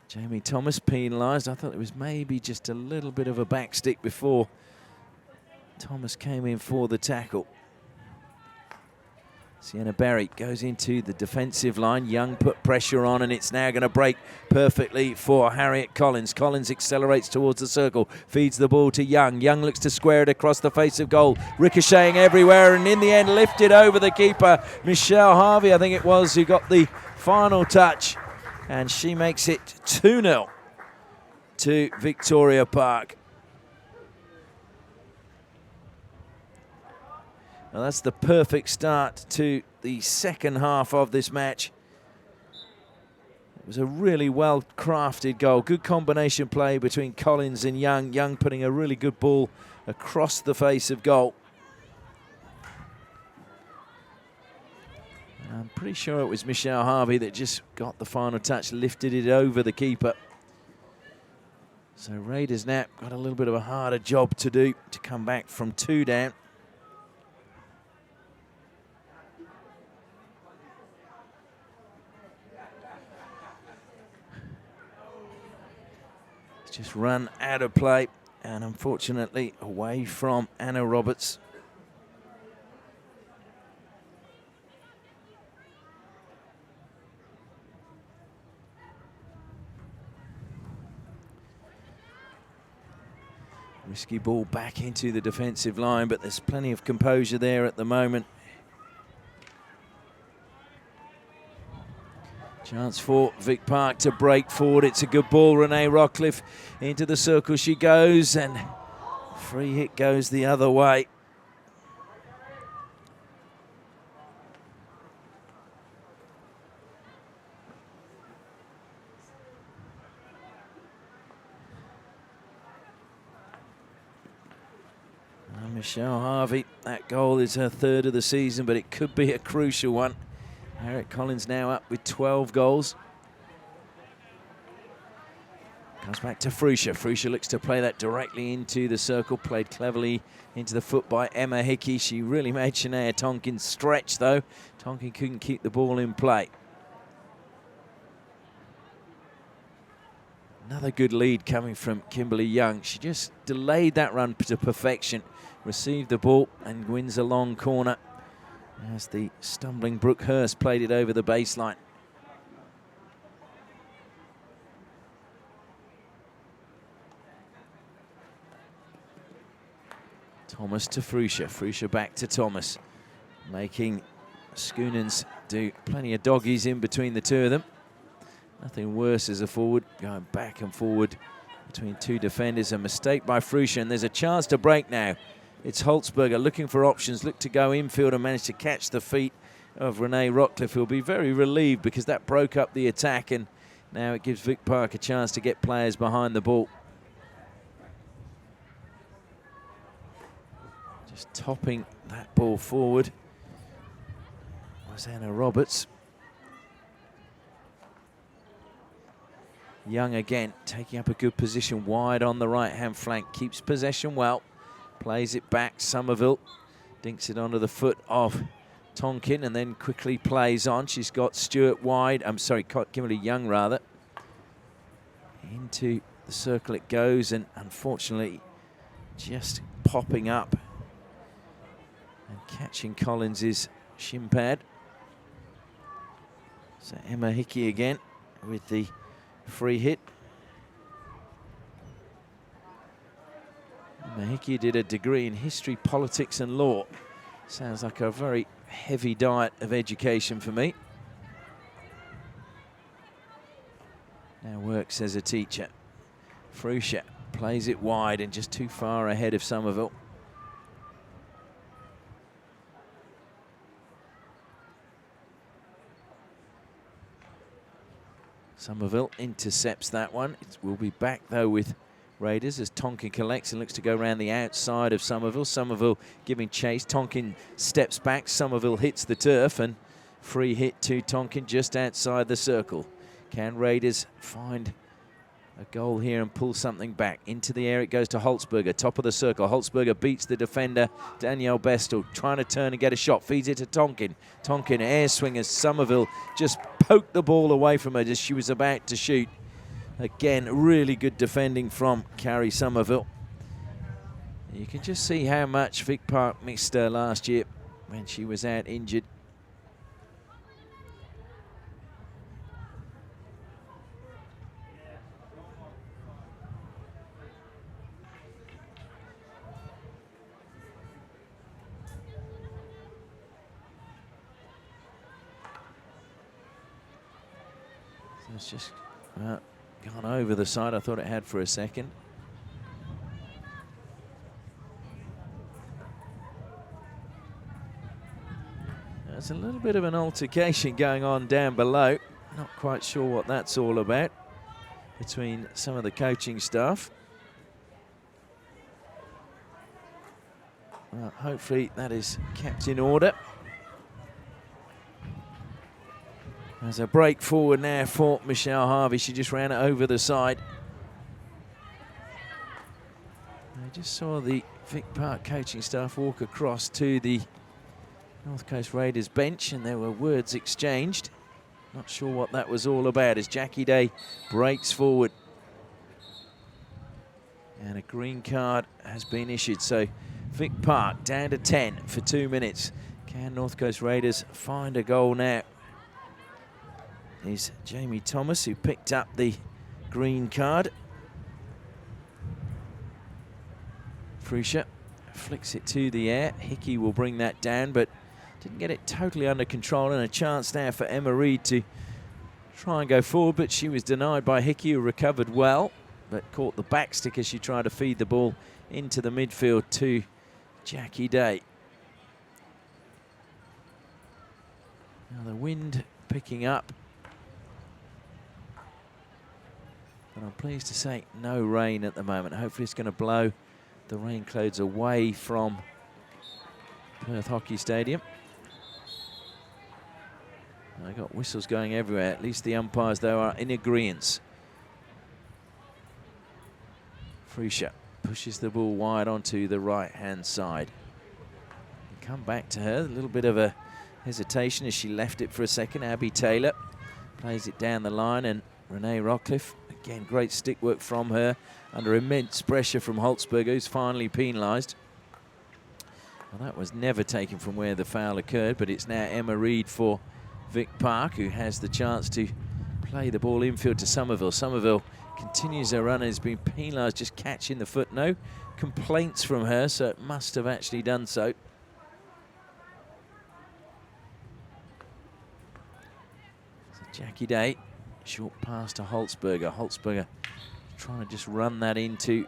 Jamie Thomas penalised. I thought it was maybe just a little bit of a backstick before Thomas came in for the tackle. Sienna Berry goes into the defensive line. Young put pressure on, and it's now going to break perfectly for Harriet Collins. Collins accelerates towards the circle, feeds the ball to Young. Young looks to square it across the face of goal, ricocheting everywhere, and in the end lifted over the keeper, Michelle Harvey, I think it was, who got the final touch, and she makes it 2-0 to Victoria Park. Well, that's the perfect start to the second half of this match. It was a really well-crafted goal. Good combination play between Collins and Young. Young putting a really good ball across the face of goal. I'm pretty sure it was Michelle Harvey that just got the final touch, lifted it over the keeper. So Raiders now got a little bit of a harder job to do to come back from 2 down. Just run out of play, and unfortunately away from Anna Roberts. Risky ball back into the defensive line, but there's plenty of composure there at the moment. Chance for Vic Park to break forward. It's a good ball. Renee Rockcliffe into the circle she goes, and free hit goes the other way. Michelle Harvey, that goal is her 3rd of the season, but it could be a crucial one. Harriet Collins now up with 12 goals. Comes back to Fruscia. Fruscia looks to play that directly into the circle. Played cleverly into the foot by Emma Hickey. She really made Shania Tonkin stretch, though. Tonkin couldn't keep the ball in play. Another good lead coming from Kimberly Young. She just delayed that run to perfection. Received the ball and wins a long corner as the stumbling Brooke Hurst played it over the baseline. Thomas to Fruscia. Fruscia back to Thomas, making Schoonens do plenty of doggies in between the two of them. Nothing worse as a forward, going back and forward between 2 defenders. A mistake by Fruscia, and there's a chance to break now. It's Holtzberger looking for options, looked to go infield and managed to catch the feet of Renee Rockcliffe, who'll be very relieved because that broke up the attack, and now it gives Vic Park a chance to get players behind the ball. Just topping that ball forward. was Anna Roberts. Young again, taking up a good position wide on the right-hand flank. Keeps possession well. Plays it back. Somerville dinks it onto the foot of Tonkin and then quickly plays on. She's got Stewart wide. I'm sorry, Kimberly Young rather. Into the circle it goes, and unfortunately just popping up and catching Collins' shin pad. So Emma Hickey again with the free hit. Emma Hickey did a degree in history, politics and law. Sounds like a very heavy diet of education for me. Now works as a teacher. Fruscia plays it wide and just too far ahead of Somerville. Somerville intercepts that one. It will be back though with Raiders as Tonkin collects and looks to go around the outside of Somerville. Somerville giving chase. Tonkin steps back. Somerville hits the turf and free hit to Tonkin just outside the circle. Can Raiders find a goal here and pull something back? Into the air it goes to Holzberger, top of the circle. Holzberger beats the defender, Danielle Bestel, trying to turn and get a shot. Feeds it to Tonkin. Tonkin air swing as Somerville just poked the ball away from her as she was about to shoot. Again, really good defending from Carrie Somerville. You can just see how much Vic Park missed her last year when she was out injured. So it's just gone over the side. I thought it had for a second. There's a little bit of an altercation going on down below. Not quite sure what that's all about between some of the coaching staff. Well, hopefully that is kept in order. There's a break forward now for Michelle Harvey. She just ran it over the side. I just saw the Vic Park coaching staff walk across to the North Coast Raiders bench and there were words exchanged. Not sure what that was all about as Jackie Day breaks forward. And a green card has been issued. So Vic Park down to 10 for 2 minutes. Can North Coast Raiders find a goal now? Is Jamie Thomas, who picked up the green card. Fruscia flicks it to the air. Hickey will bring that down, but didn't get it totally under control, and a chance now for Emma Reid to try and go forward, but she was denied by Hickey, who recovered well, but caught the back stick as she tried to feed the ball into the midfield to Jackie Day. Now the wind picking up. But I'm pleased to say no rain at the moment. Hopefully it's going to blow the rain clouds away from Perth Hockey Stadium. I got whistles going everywhere. At least the umpires, though, are in agreement. Fruscia pushes the ball wide onto the right-hand side. Come back to her. A little bit of a hesitation as she left it for a second. Abby Taylor plays it down the line, and Renee Rockcliffe. Again, great stick work from her under immense pressure from Holzberger, who's finally penalised. Well, that was never taken from where the foul occurred, but it's now Emma Reid for Vic Park, who has the chance to play the ball infield to Somerville. Somerville continues her run and has been penalised, just catching the foot. No complaints from her, so it must have actually done so. So Jackie Day. Short pass to Holzberger. Holzberger trying to just run that into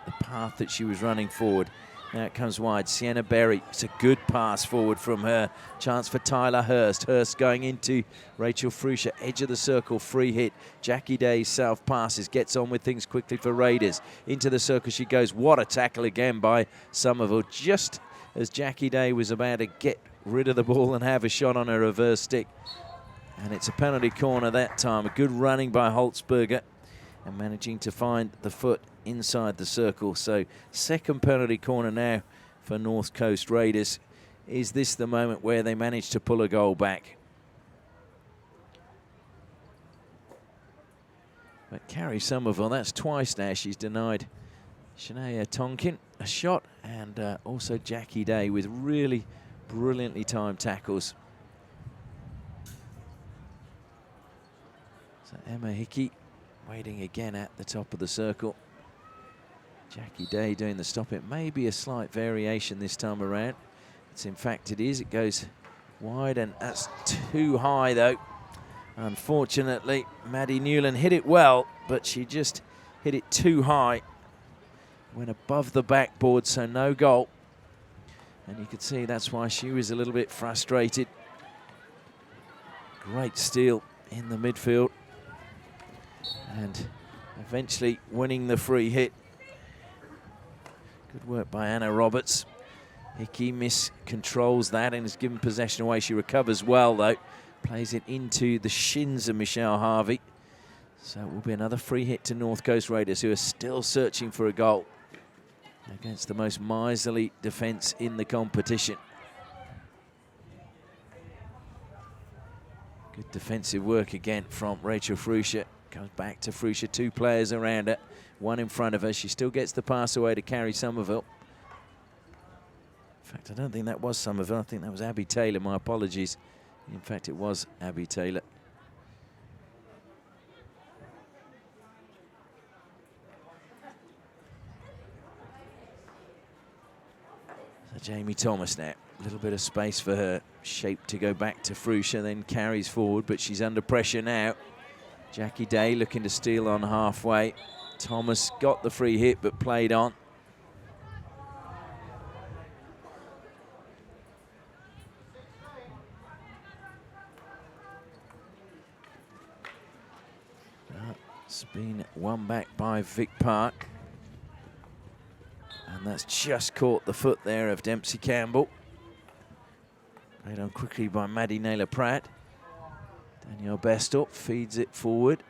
the path that she was running forward. Now it comes wide. Sienna Berry. It's a good pass forward from her. Chance for Tyler Hurst. Hurst going into Rachel Fruscia. Edge of the circle. Free hit. Jackie Day self passes. Gets on with things quickly for Raiders. Into the circle she goes. What a tackle again by Somerville. Just as Jackie Day was about to get rid of the ball and have a shot on a reverse stick. And it's a penalty corner that time. A good running by Holzberger and managing to find the foot inside the circle. So second penalty corner now for North Coast Raiders. Is this the moment where they manage to pull a goal back? But Carrie Somerville, that's twice now she's denied Shania Tonkin a shot, and also Jackie Day with really brilliantly timed tackles. So Emma Hickey waiting again at the top of the circle. Jackie Day doing the stop. It may be a slight variation this time around. It's in fact it is. It goes wide, and that's too high though. Unfortunately, Maddie Newland hit it well, but she just hit it too high. Went above the backboard, so no goal. And you could see that's why she was a little bit frustrated. Great steal in the midfield. And eventually winning the free hit. Good work by Anna Roberts. Hickey miscontrols that and is given possession away. She recovers well though. Plays it into the shins of Michelle Harvey. So it will be another free hit to North Coast Raiders, who are still searching for a goal against the most miserly defence in the competition. Good defensive work again from Rachel Fruscher. Comes back to Fruscher, two players around her, one in front of her. She still gets the pass away to Carrie Somerville. In fact, I don't think that was Somerville. I think that was Abby Taylor. My apologies. In fact, it was Abby Taylor. So Jamie Thomas now. A little bit of space for her. Shape to go back to Fruscher, then carries forward, but she's under pressure now. Jackie Day looking to steal on halfway. Thomas got the free hit, but played on. It's been won back by Vic Park. And that's just caught the foot there of Dempsey Campbell. Played on quickly by Maddie Naylor-Pratt. Danielle Bestel feeds it forward.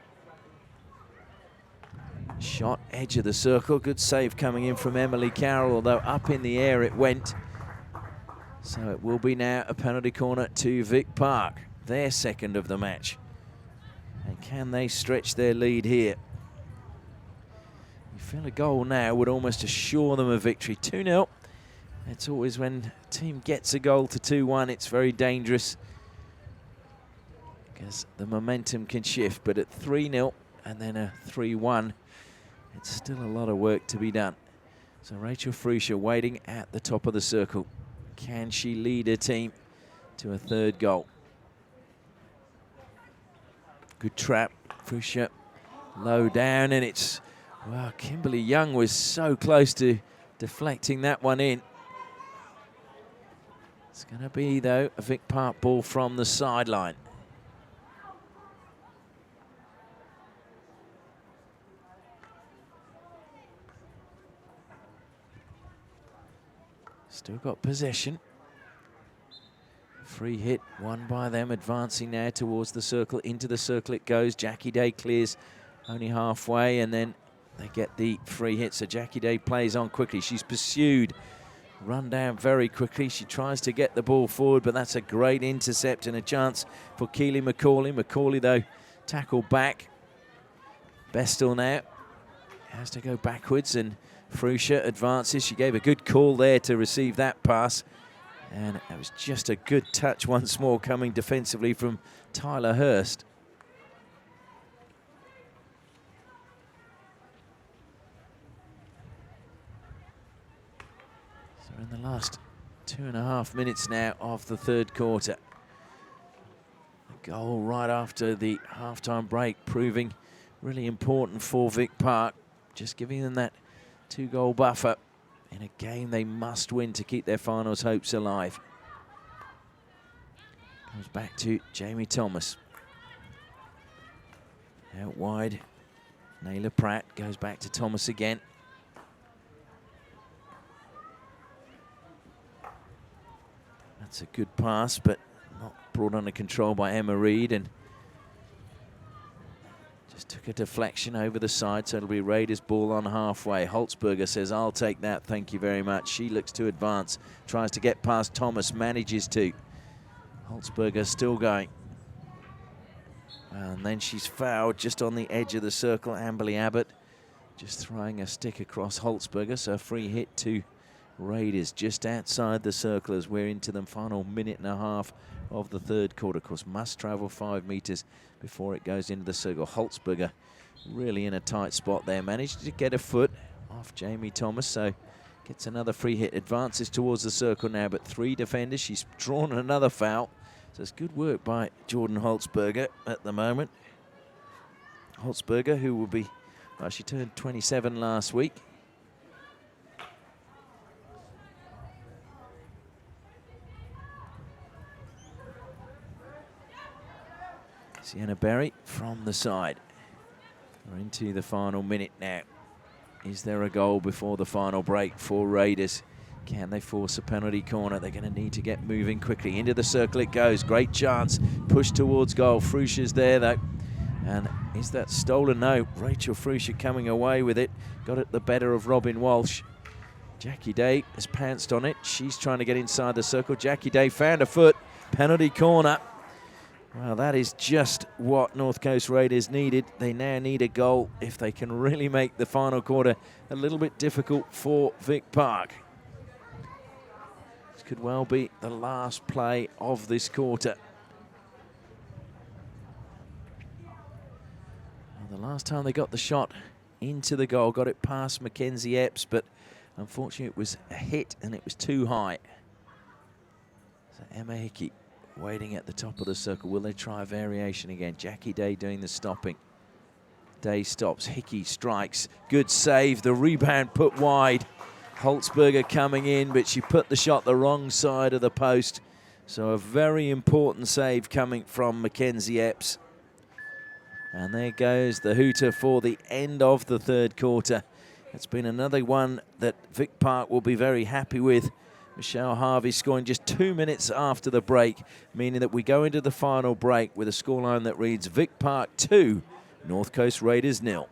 Shot, edge of the circle. Good save coming in from Emily Carroll, although up in the air it went. So it will be now a penalty corner to Vic Park, their second of the match. And can they stretch their lead here? You feel a goal now would almost assure them a victory. 2-0. It's always when a team gets a goal to 2-1, it's very dangerous, because the momentum can shift. But at 3-0 and then a 3-1, it's still a lot of work to be done. So Rachel Fruscher waiting at the top of the circle. Can she lead her team to a third goal? Good trap, Fruscher low down, and it's, well, Kimberly Young was so close to deflecting that one in. It's going to be, though, a Vic Park ball from the sideline. Still got possession. Free hit, won by them, advancing now towards the circle. Into the circle it goes. Jackie Day clears only halfway, and then they get the free hit. So Jackie Day plays on quickly. She's pursued, run down very quickly. She tries to get the ball forward, but that's a great intercept and a chance for Keely McCauley. McCauley, though, tackled back. Bestel now has to go backwards, and Fruscher advances. She gave a good call there to receive that pass. And it was just a good touch once more coming defensively from Tyler Hurst. So in the last 2.5 minutes now of the third quarter. A goal right after the halftime break, proving really important for Vic Park. Just giving them that 2-goal buffer in a game they must win to keep their finals hopes alive. Comes back to Jamie Thomas. Out wide, Naylor-Pratt goes back to Thomas again. That's a good pass, but not brought under control by Emma Reid, and just took a deflection over the side, so it'll be Raiders' ball on halfway. Holzberger says, I'll take that, thank you very much. She looks to advance, tries to get past Thomas, manages to. Holzberger still going. And then she's fouled just on the edge of the circle. Amberley Abbott just throwing a stick across Holzberger, so a free hit to Raiders just outside the circle as we're into the final minute and a half of the third quarter. Of course, must travel 5 meters before it goes into the circle. Holzberger really in a tight spot there. Managed to get a foot off Jamie Thomas, so gets another free hit. Advances towards the circle now, but 3 defenders. She's drawn another foul. So it's good work by Jordan Holzberger at the moment. Holzberger, who will be, well, she turned 27 last week. Sienna Berry from the side. We're into the final minute now. Is there a goal before the final break for Raiders? Can they force a penalty corner? They're going to need to get moving quickly. Into the circle it goes. Great chance. Push towards goal. Fruscher's there, though. And is that stolen? No. Rachel Fruscher coming away with it. Got it the better of Robin Walsh. Jackie Day has pounced on it. She's trying to get inside the circle. Jackie Day found a foot. Penalty corner. Well, that is just what North Coast Raiders needed. They now need a goal if they can really make the final quarter a little bit difficult for Vic Park. This could well be the last play of this quarter. Well, the last time they got the shot into the goal, got it past Mackenzie Epps, but unfortunately it was a hit and it was too high. So Emma Hickey waiting at the top of the circle. Will they try a variation again? Jackie Day doing the stopping. Day stops. Hickey strikes. Good save. The rebound put wide. Holzberger coming in, but she put the shot the wrong side of the post. So a very important save coming from Mackenzie Epps. And there goes the hooter for the end of the third quarter. It's been another one that Vic Park will be very happy with. Michelle Harvey scoring just 2 minutes after the break, meaning that we go into the final break with a scoreline that reads Vic Park 2, North Coast Raiders 0.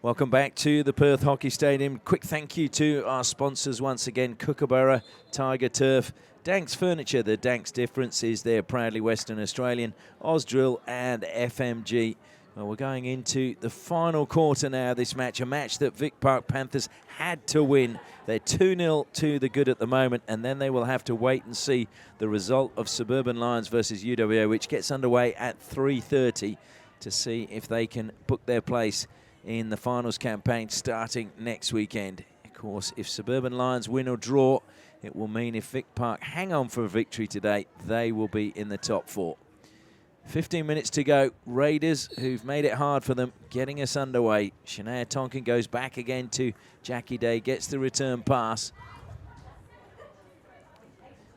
Welcome back to the Perth Hockey Stadium. Quick thank you to our sponsors once again, Kookaburra, Tiger Turf, Danks Furniture. The Danks difference is they're proudly Western Australian, Ausdrill and FMG. Well, we're going into the final quarter now of this match, a match that Vic Park Panthers had to win. They're 2-0 to the good at the moment, and then they will have to wait and see the result of Suburban Lions versus UWA, which gets underway at 3:30 to see if they can book their place in the finals campaign starting next weekend. Of course, if Suburban Lions win or draw, it will mean if Vic Park hang on for a victory today, they will be in the top 4. 15 minutes to go. Raiders, who've made it hard for them, getting us underway. Shania Tonkin goes back again to Jackie Day, gets the return pass.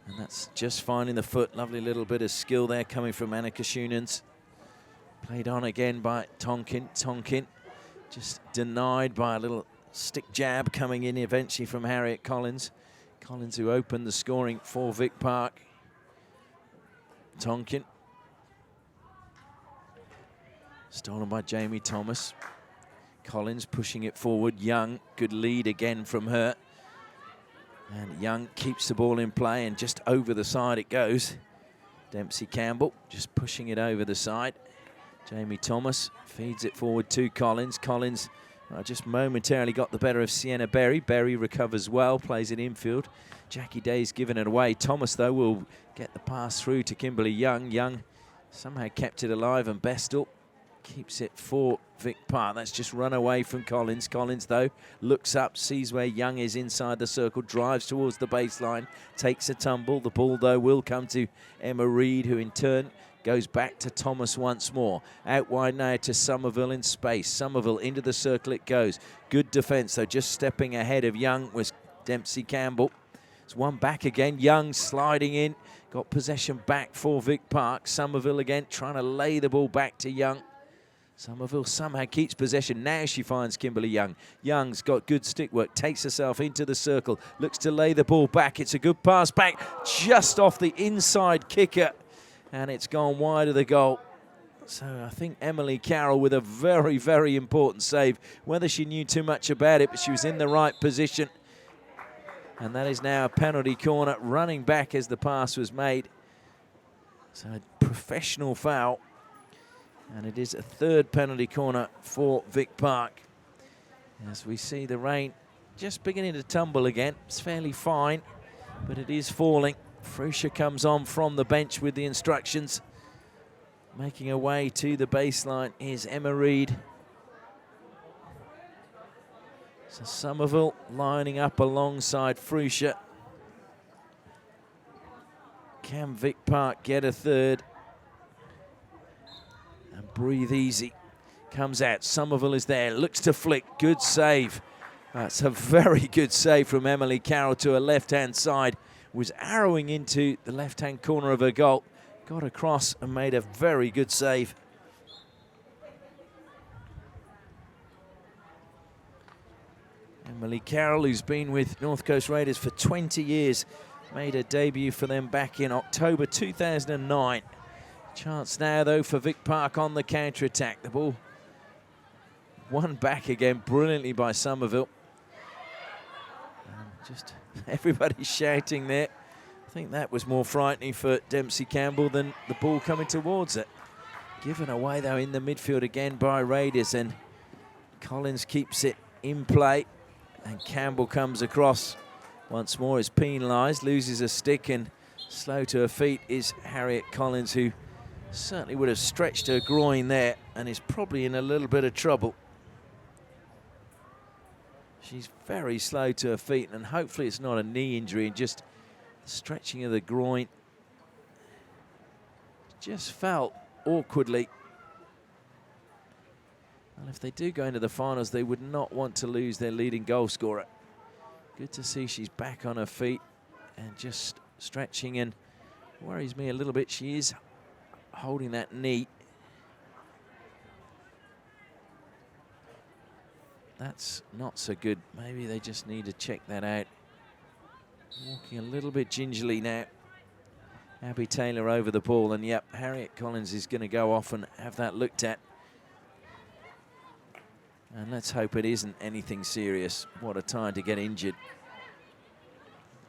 And that's just finding the foot. Lovely little bit of skill there coming from Annika Schoenens. Played on again by Tonkin. Tonkin just denied by a little stick jab coming in eventually from Harriet Collins. Collins who opened the scoring for Vic Park. Tonkin. Stolen by Jamie Thomas. Collins pushing it forward. Young, good lead again from her. And Young keeps the ball in play, and just over the side it goes. Dempsey Campbell just pushing it over the side. Jamie Thomas feeds it forward to Collins. Collins just momentarily got the better of Sienna Berry. Berry recovers well, plays it infield. Jackie Day's given it away. Thomas, though, will get the pass through to Kimberly Young. Young somehow kept it alive, and Bestel keeps it for Vic Park. That's just run away from Collins. Collins, though, looks up, sees where Young is inside the circle, drives towards the baseline, takes a tumble. The ball, though, will come to Emma Reid, who in turn goes back to Thomas once more. Out wide now to Somerville in space. Somerville into the circle it goes. Good defence, though, just stepping ahead of Young was Dempsey Campbell. It's one back again. Young sliding in. Got possession back for Vic Park. Somerville again trying to lay the ball back to Young. Somerville somehow keeps possession. Now she finds Kimberly Young. Young's got good stick work, takes herself into the circle, looks to lay the ball back. It's a good pass back, just off the inside kicker, and it's gone wide of the goal. So I think Emily Carroll with a very, very important save. Whether she knew too much about it, but she was in the right position. And that is now a penalty corner, running back as the pass was made. So a professional foul. And it is a third penalty corner for Vic Park. As we see the rain just beginning to tumble again. It's fairly fine, but it is falling. Fruscia comes on from the bench with the instructions. Making her way to the baseline is Emma Reid. So Somerville lining up alongside Fruscia. Can Vic Park get a third? And breathe easy. Comes out. Somerville is there. Looks to flick. Good save. That's a very good save from Emily Carroll to her left-hand side. Was arrowing into the left-hand corner of her goal. Got across and made a very good save. Emily Carroll, who's been with North Coast Raiders for 20 years, made her debut for them back in October 2009. Chance now, though, for Vic Park on the counter-attack. The ball won back again brilliantly by Somerville. And just everybody shouting there. I think that was more frightening for Dempsey Campbell than the ball coming towards it. Given away, though, in the midfield again by Raiders, and Collins keeps it in play. And Campbell comes across once more, is penalised, loses a stick, and slow to her feet is Harriet Collins, who certainly would have stretched her groin there and is probably in a little bit of trouble. She's very slow to her feet, and hopefully it's not a knee injury, and just stretching of the groin. Just felt awkwardly. And if they do go into the finals, they would not want to lose their leading goal scorer. Good to see she's back on her feet and just stretching, and worries me a little bit. She is holding that knee. That's not so good. Maybe they just need to check that out. Walking a little bit gingerly now. Abby Taylor over the ball, and yep, Harriet Collins is going to go off and have that looked at. And let's hope it isn't anything serious. What a time to get injured.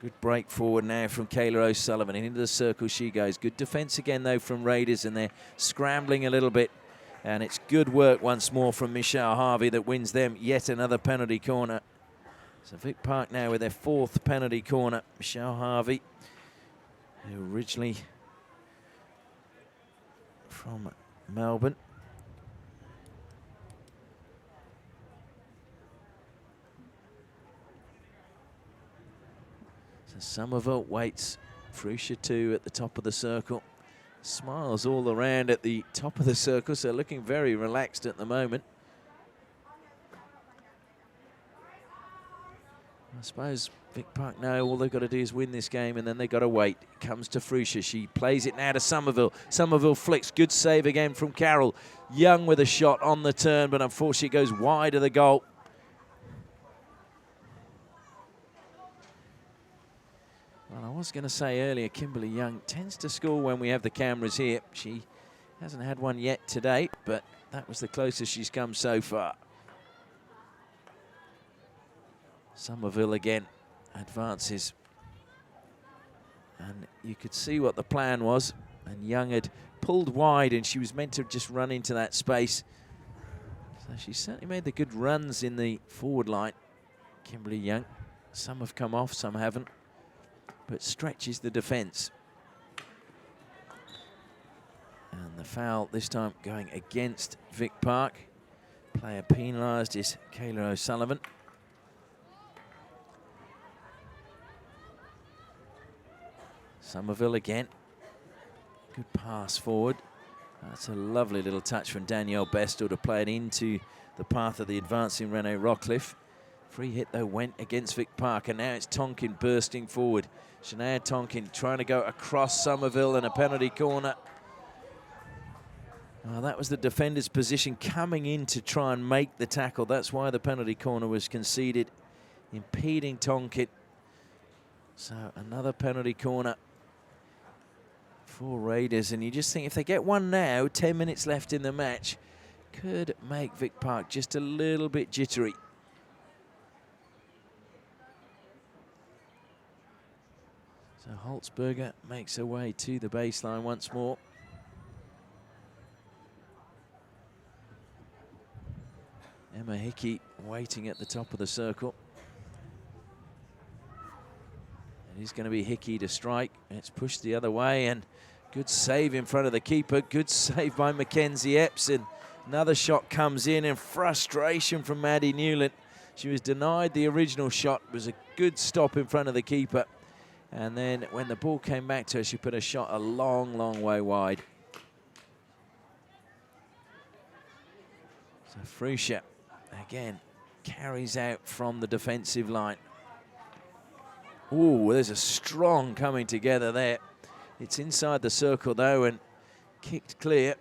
Good break forward now from Kayla O'Sullivan. Into the circle she goes. Good defence again, though, from Raiders, and they're scrambling a little bit. And it's good work once more from Michelle Harvey that wins them yet another penalty corner. So Vic Park now with their fourth penalty corner. Michelle Harvey, who originally from Melbourne. So Somerville waits. Fruscia too at the top of the circle. Smiles all around at the top of the circle, so looking very relaxed at the moment. I suppose Vic Park know all they've got to do is win this game, and then they've got to wait. It comes to Fruscia. She plays it now to Somerville. Somerville flicks. Good save again from Carroll. Young with a shot on the turn, but unfortunately it goes wide of the goal. Well, I was going to say earlier, Kimberly Young tends to score when we have the cameras here. She hasn't had one yet today, but that was the closest she's come so far. Somerville again advances. And you could see what the plan was. And Young had pulled wide and she was meant to just run into that space. So she certainly made the good runs in the forward line, Kimberly Young. Some have come off, some haven't, but stretches the defence. And the foul this time going against Vic Park. Player penalised is Kayla O'Sullivan. Somerville again. Good pass forward. That's a lovely little touch from Danielle Bestel to play it into the path of the advancing Renee Rockcliffe. Free hit though went against Vic Park, and now it's Tonkin bursting forward. Shania Tonkin trying to go across Somerville in a penalty corner. Oh, that was the defender's position coming in to try and make the tackle. That's why the penalty corner was conceded, impeding Tonkin. So another penalty corner for Raiders, and you just think if they get one now, 10 minutes left in the match, could make Vic Park just a little bit jittery. So Holzberger makes her way to the baseline once more. Emma Hickey waiting at the top of the circle. It is going to be Hickey to strike. It's pushed the other way, and good save in front of the keeper. Good save by Mackenzie Epps, and another shot comes in, and frustration from Maddie Newland. She was denied the original shot. It was a good stop in front of the keeper. And then when the ball came back to her, she put a shot a long, long way wide. So Fruscia, again, carries out from the defensive line. Ooh, there's a strong coming together there. It's inside the circle, though, and kicked clear.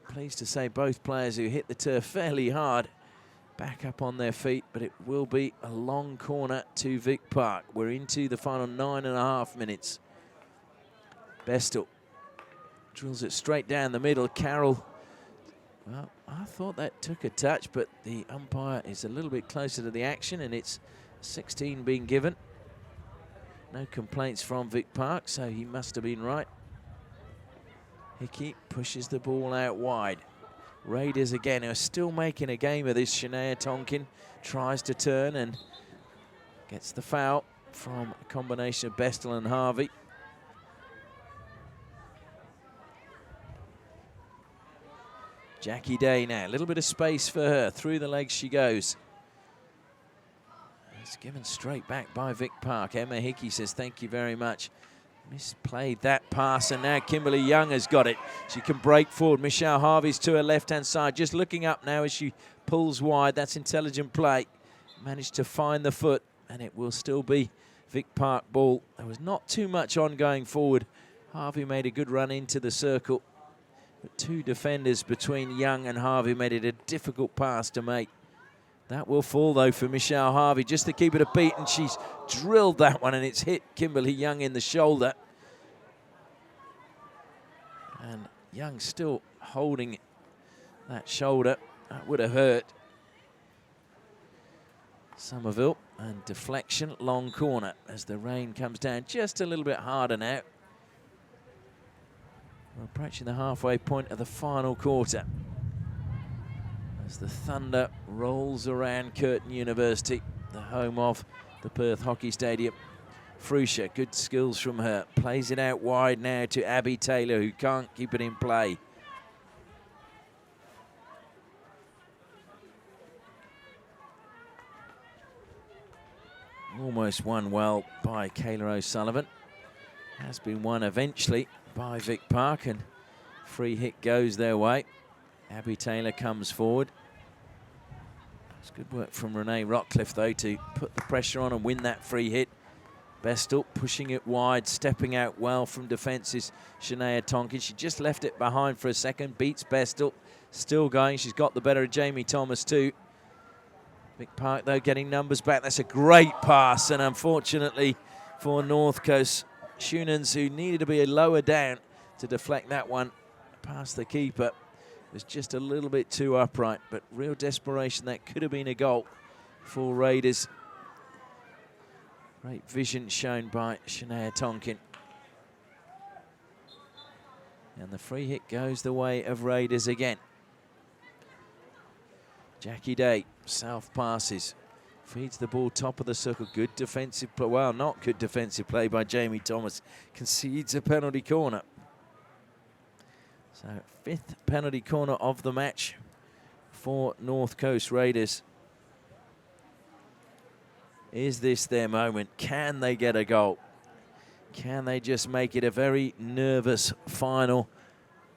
Pleased to say both players who hit the turf fairly hard back up on their feet, but it will be a long corner to Vic Park. We're into the final 9.5 minutes. Bestel drills it straight down the middle. Carroll, well, I thought that took a touch, but the umpire is a little bit closer to the action, and it's 16 being given. No complaints from Vic Park, so he must have been right. Hickey pushes the ball out wide. Raiders again are still making a game of this. Shania Tonkin tries to turn and gets the foul from a combination of Bestel and Harvey. Jackie Day now, a little bit of space for her. Through the legs she goes. It's given straight back by Vic Park. Emma Hickey says, thank you very much. Misplayed that pass, and now Kimberly Young has got it. She can break forward. Michelle Harvey's to her left-hand side, just looking up now as she pulls wide. That's intelligent play. Managed to find the foot, and it will still be Vic Park ball. There was not too much on going forward. Harvey made a good run into the circle, but two defenders between Young and Harvey made it a difficult pass to make. That will fall, though, for Michelle Harvey, just to keep it a beat, and she's drilled that one, and it's hit Kimberly Young in the shoulder. And Young still holding that shoulder. That would have hurt. Somerville, and deflection, long corner, as the rain comes down just a little bit harder now. We're approaching the halfway point of the final quarter, as the thunder rolls around Curtin University, the home of the Perth Hockey Stadium. Fruscia, good skills from her. Plays it out wide now to Abby Taylor, who can't keep it in play. Almost won well by Kayla O'Sullivan. Has been won eventually by Vic Park, and free hit goes their way. Abby Taylor comes forward. It's good work from Renee Rockcliffe, though, to put the pressure on and win that free hit. Bestel pushing it wide, stepping out well from defence is Shania Tonkin. She just left it behind for a second, beats Bestel. Still going, she's got the better of Jamie Thomas too. Vic Park, though, getting numbers back. That's a great pass, and unfortunately for North Coast, Shunans, who needed to be lower down to deflect that one past the keeper. It was just a little bit too upright, but real desperation. That could have been a goal for Raiders. Great vision shown by Shania Tonkin. And the free hit goes the way of Raiders again. Jackie Day, south passes, feeds the ball top of the circle. Good defensive play, well, not good defensive play by Jamie Thomas. Concedes a penalty corner. So 5th penalty corner of the match for North Coast Raiders. Is this their moment? Can they get a goal? Can they just make it a very nervous final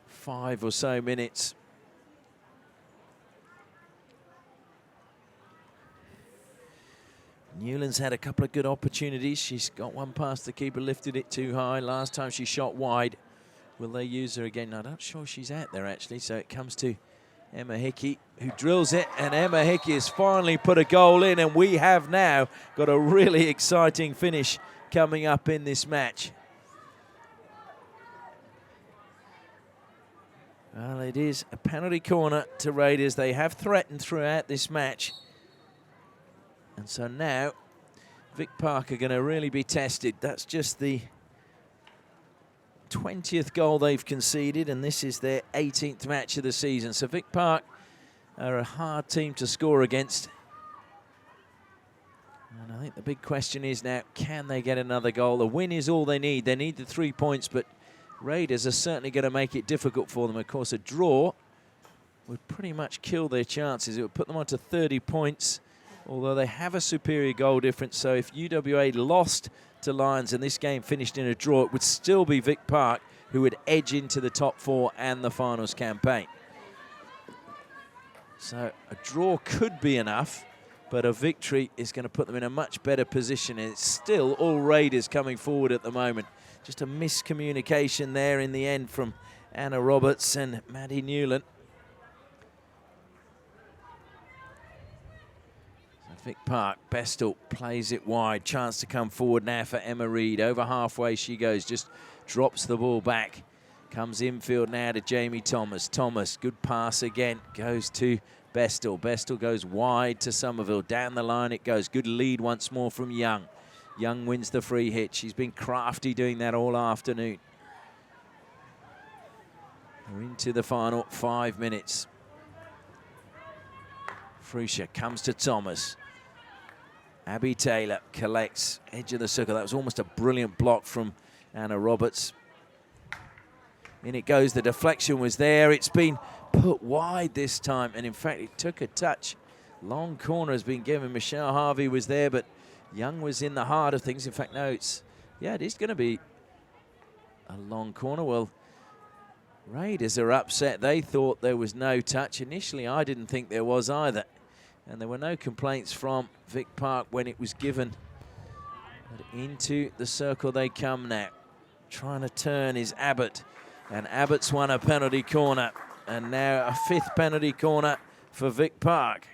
5 or so minutes? Newland's had a couple of good opportunities. She's got one past the keeper, lifted it too high. Last time she shot wide. Will they use her again? I'm not sure she's out there, actually. So it comes to Emma Hickey, who drills it. And Emma Hickey has finally put a goal in. And we have now got a really exciting finish coming up in this match. Well, it is a penalty corner to Raiders. They have threatened throughout this match. And so now, Vic Park are going to really be tested. That's just the 20th goal they've conceded, and this is their 18th match of the season. So Vic Park are a hard team to score against. And I think the big question is now, can they get another goal? The win is all they need. They need the 3 points, but Raiders are certainly going to make it difficult for them. Of course, a draw would pretty much kill their chances. It would put them on to 30 points. Although they have a superior goal difference, so if UWA lost to Lions and this game finished in a draw, it would still be Vic Park who would edge into the top 4 and the finals campaign. So a draw could be enough, but a victory is going to put them in a much better position. And it's still all Raiders coming forward at the moment. Just a miscommunication there in the end from Anna Roberts and Maddie Newland. Vic Park, Bestel plays it wide. Chance to come forward now for Emma Reid. Over halfway she goes, just drops the ball back. Comes infield now to Jamie Thomas. Thomas, good pass again, goes to Bestel. Bestel goes wide to Somerville. Down the line it goes. Good lead once more from Young. Young wins the free hit. She's been crafty doing that all afternoon. We're into the final 5 minutes. Fruscia comes to Thomas. Abby Taylor collects, edge of the circle. That was almost a brilliant block from Anna Roberts. In it goes, the deflection was there. It's been put wide this time, and in fact, it took a touch. Long corner has been given. Michelle Harvey was there, but Young was in the heart of things. In fact, no, it is going to be a long corner. Well, Raiders are upset. They thought there was no touch. Initially, I didn't think there was either. And there were no complaints from Vic Park when it was given. But into the circle they come now. Trying to turn is Abbott. And Abbott's won a penalty corner. And now a 5th penalty corner for Vic Park.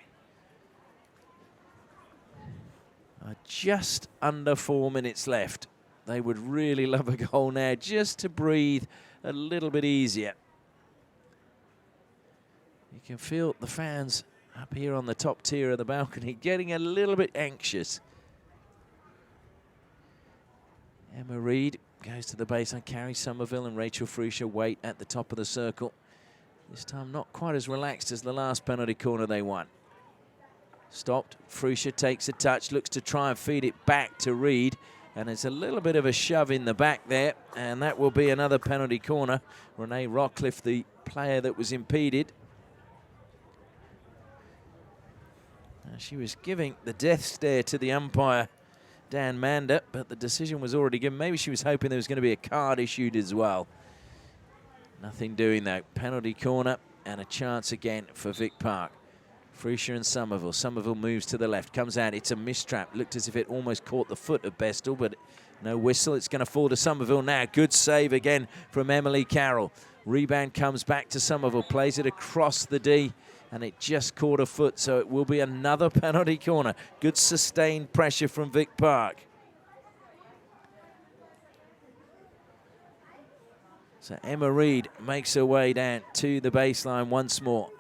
Just under 4 minutes left. They would really love a goal now just to breathe a little bit easier. You can feel the fans up here on the top tier of the balcony getting a little bit anxious. Emma Reid goes to the baseline, carries Somerville and Rachel Fruscia wait at the top of the circle. This time not quite as relaxed as the last penalty corner they won. Stopped, Fruscia takes a touch, looks to try and feed it back to Reid, and it's a little bit of a shove in the back there, and that will be another penalty corner. Renee Rockcliffe, the player that was impeded. She was giving the death stare to the umpire, Dan Mander, but the decision was already given. Maybe she was hoping there was going to be a card issued as well. Nothing doing though. Penalty corner and a chance again for Vic Park. Fruscia and Somerville. Somerville moves to the left, comes out. It's a mistrap. Looked as if it almost caught the foot of Bestel, but no whistle. It's going to fall to Somerville now. Good save again from Emily Carroll. Rebound comes back to Somerville, plays it across the D, and it just caught a foot, so it will be another penalty corner. Good sustained pressure from Vic Park. So Emma Reed makes her way down to the baseline once more.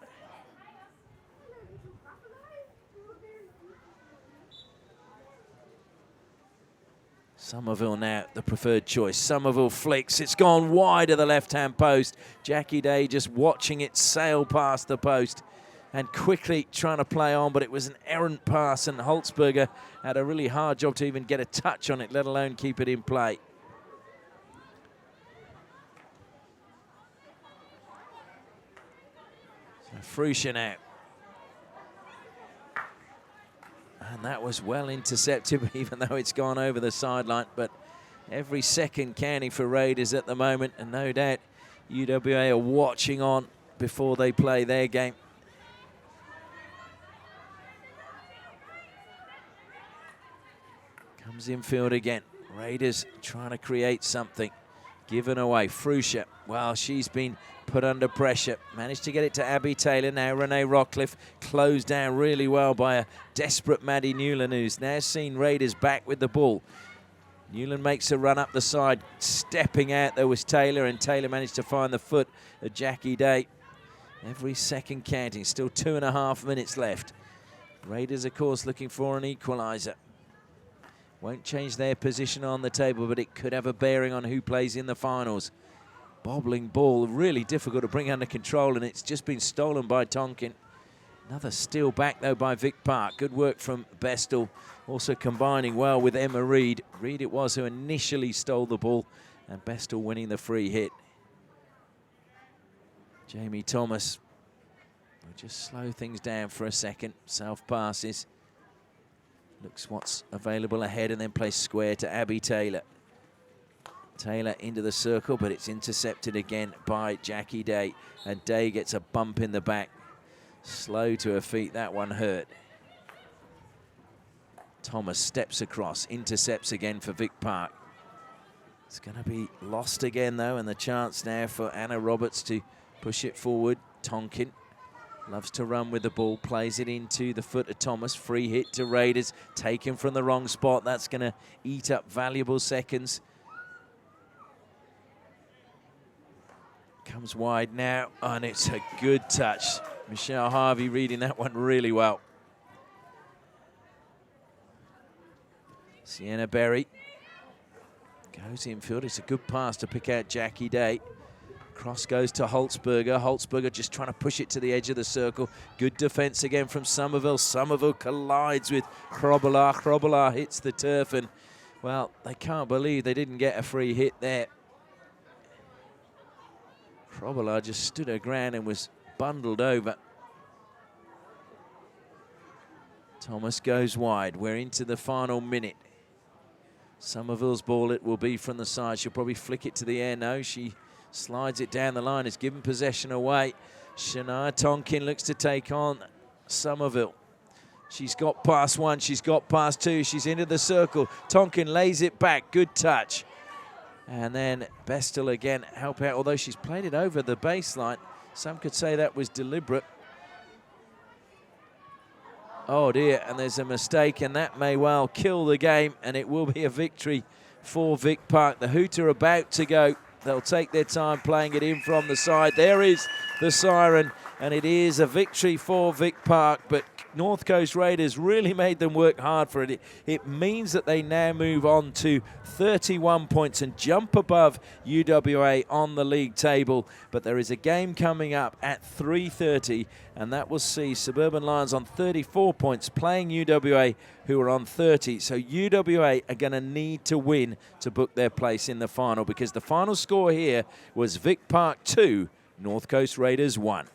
Somerville now the preferred choice. Somerville flicks. It's gone wide of the left-hand post. Jackie Day just watching it sail past the post and quickly trying to play on, but it was an errant pass, and Holzberger had a really hard job to even get a touch on it, let alone keep it in play. Fruscia now. And that was well intercepted, even though it's gone over the sideline. But every second counting for Raiders at the moment, and no doubt UWA are watching on before they play their game. Comes infield again. Raiders trying to create something. Given away. Fruscia, well, she's been put under pressure. Managed to get it to Abby Taylor. Now Renee Rockcliffe closed down really well by a desperate Maddie Newland, who's now seen Raiders back with the ball. Newland makes a run up the side. Stepping out there was Taylor, and Taylor managed to find the foot of Jackie Day. Every second counting. Still 2.5 minutes left. Raiders, of course, looking for an equaliser. Won't change their position on the table, but it could have a bearing on who plays in the finals. Bobbling ball, really difficult to bring under control, and it's just been stolen by Tonkin. Another steal back, though, by Vic Park. Good work from Bestel, also combining well with Emma Reed. Reed it was who initially stole the ball, and Bestel winning the free hit. Jamie Thomas will just slow things down for a second. Self passes. Looks what's available ahead and then plays square to Abby Taylor. Taylor into the circle, but it's intercepted again by Jackie Day. And Day gets a bump in the back. Slow to her feet, that one hurt. Thomas steps across, intercepts again for Vic Park. It's going to be lost again, though, and the chance now for Anna Roberts to push it forward. Tonkin loves to run with the ball, plays it into the foot of Thomas. Free hit to Raiders, taken from the wrong spot. That's going to eat up valuable seconds. Comes wide now, and it's a good touch. Michelle Harvey reading that one really well. Sienna Berry goes infield. It's a good pass to pick out Jackie Day. Cross goes to Holzberger. Holzberger just trying to push it to the edge of the circle. Good defense again from Somerville. Somerville collides with Krobelar. Krobelar hits the turf, and, well, they can't believe they didn't get a free hit there. Krobelar just stood her ground and was bundled over. Thomas goes wide. We're into the final minute. Somerville's ball it will be from the side. She'll probably flick it to the air. No, she slides it down the line. It's given possession away. Shania Tonkin looks to take on Somerville. She's got past one. She's got past two. She's into the circle. Tonkin lays it back. Good touch. And then Bestel again help out, although she's played it over the baseline. Some could say that was deliberate. Oh dear, and there's a mistake, and that may well kill the game, and it will be a victory for Vic Park. The Hoot are about to go. They'll take their time playing it in from the side. There is the siren, and it is a victory for Vic Park, but North Coast Raiders really made them work hard for it. It means that they now move on to 31 points and jump above UWA on the league table. But there is a game coming up at 3:30, and that will see Suburban Lions on 34 points playing UWA, who are on 30. So UWA are going to need to win to book their place in the final, because the final score here was Vic Park 2, North Coast Raiders 1.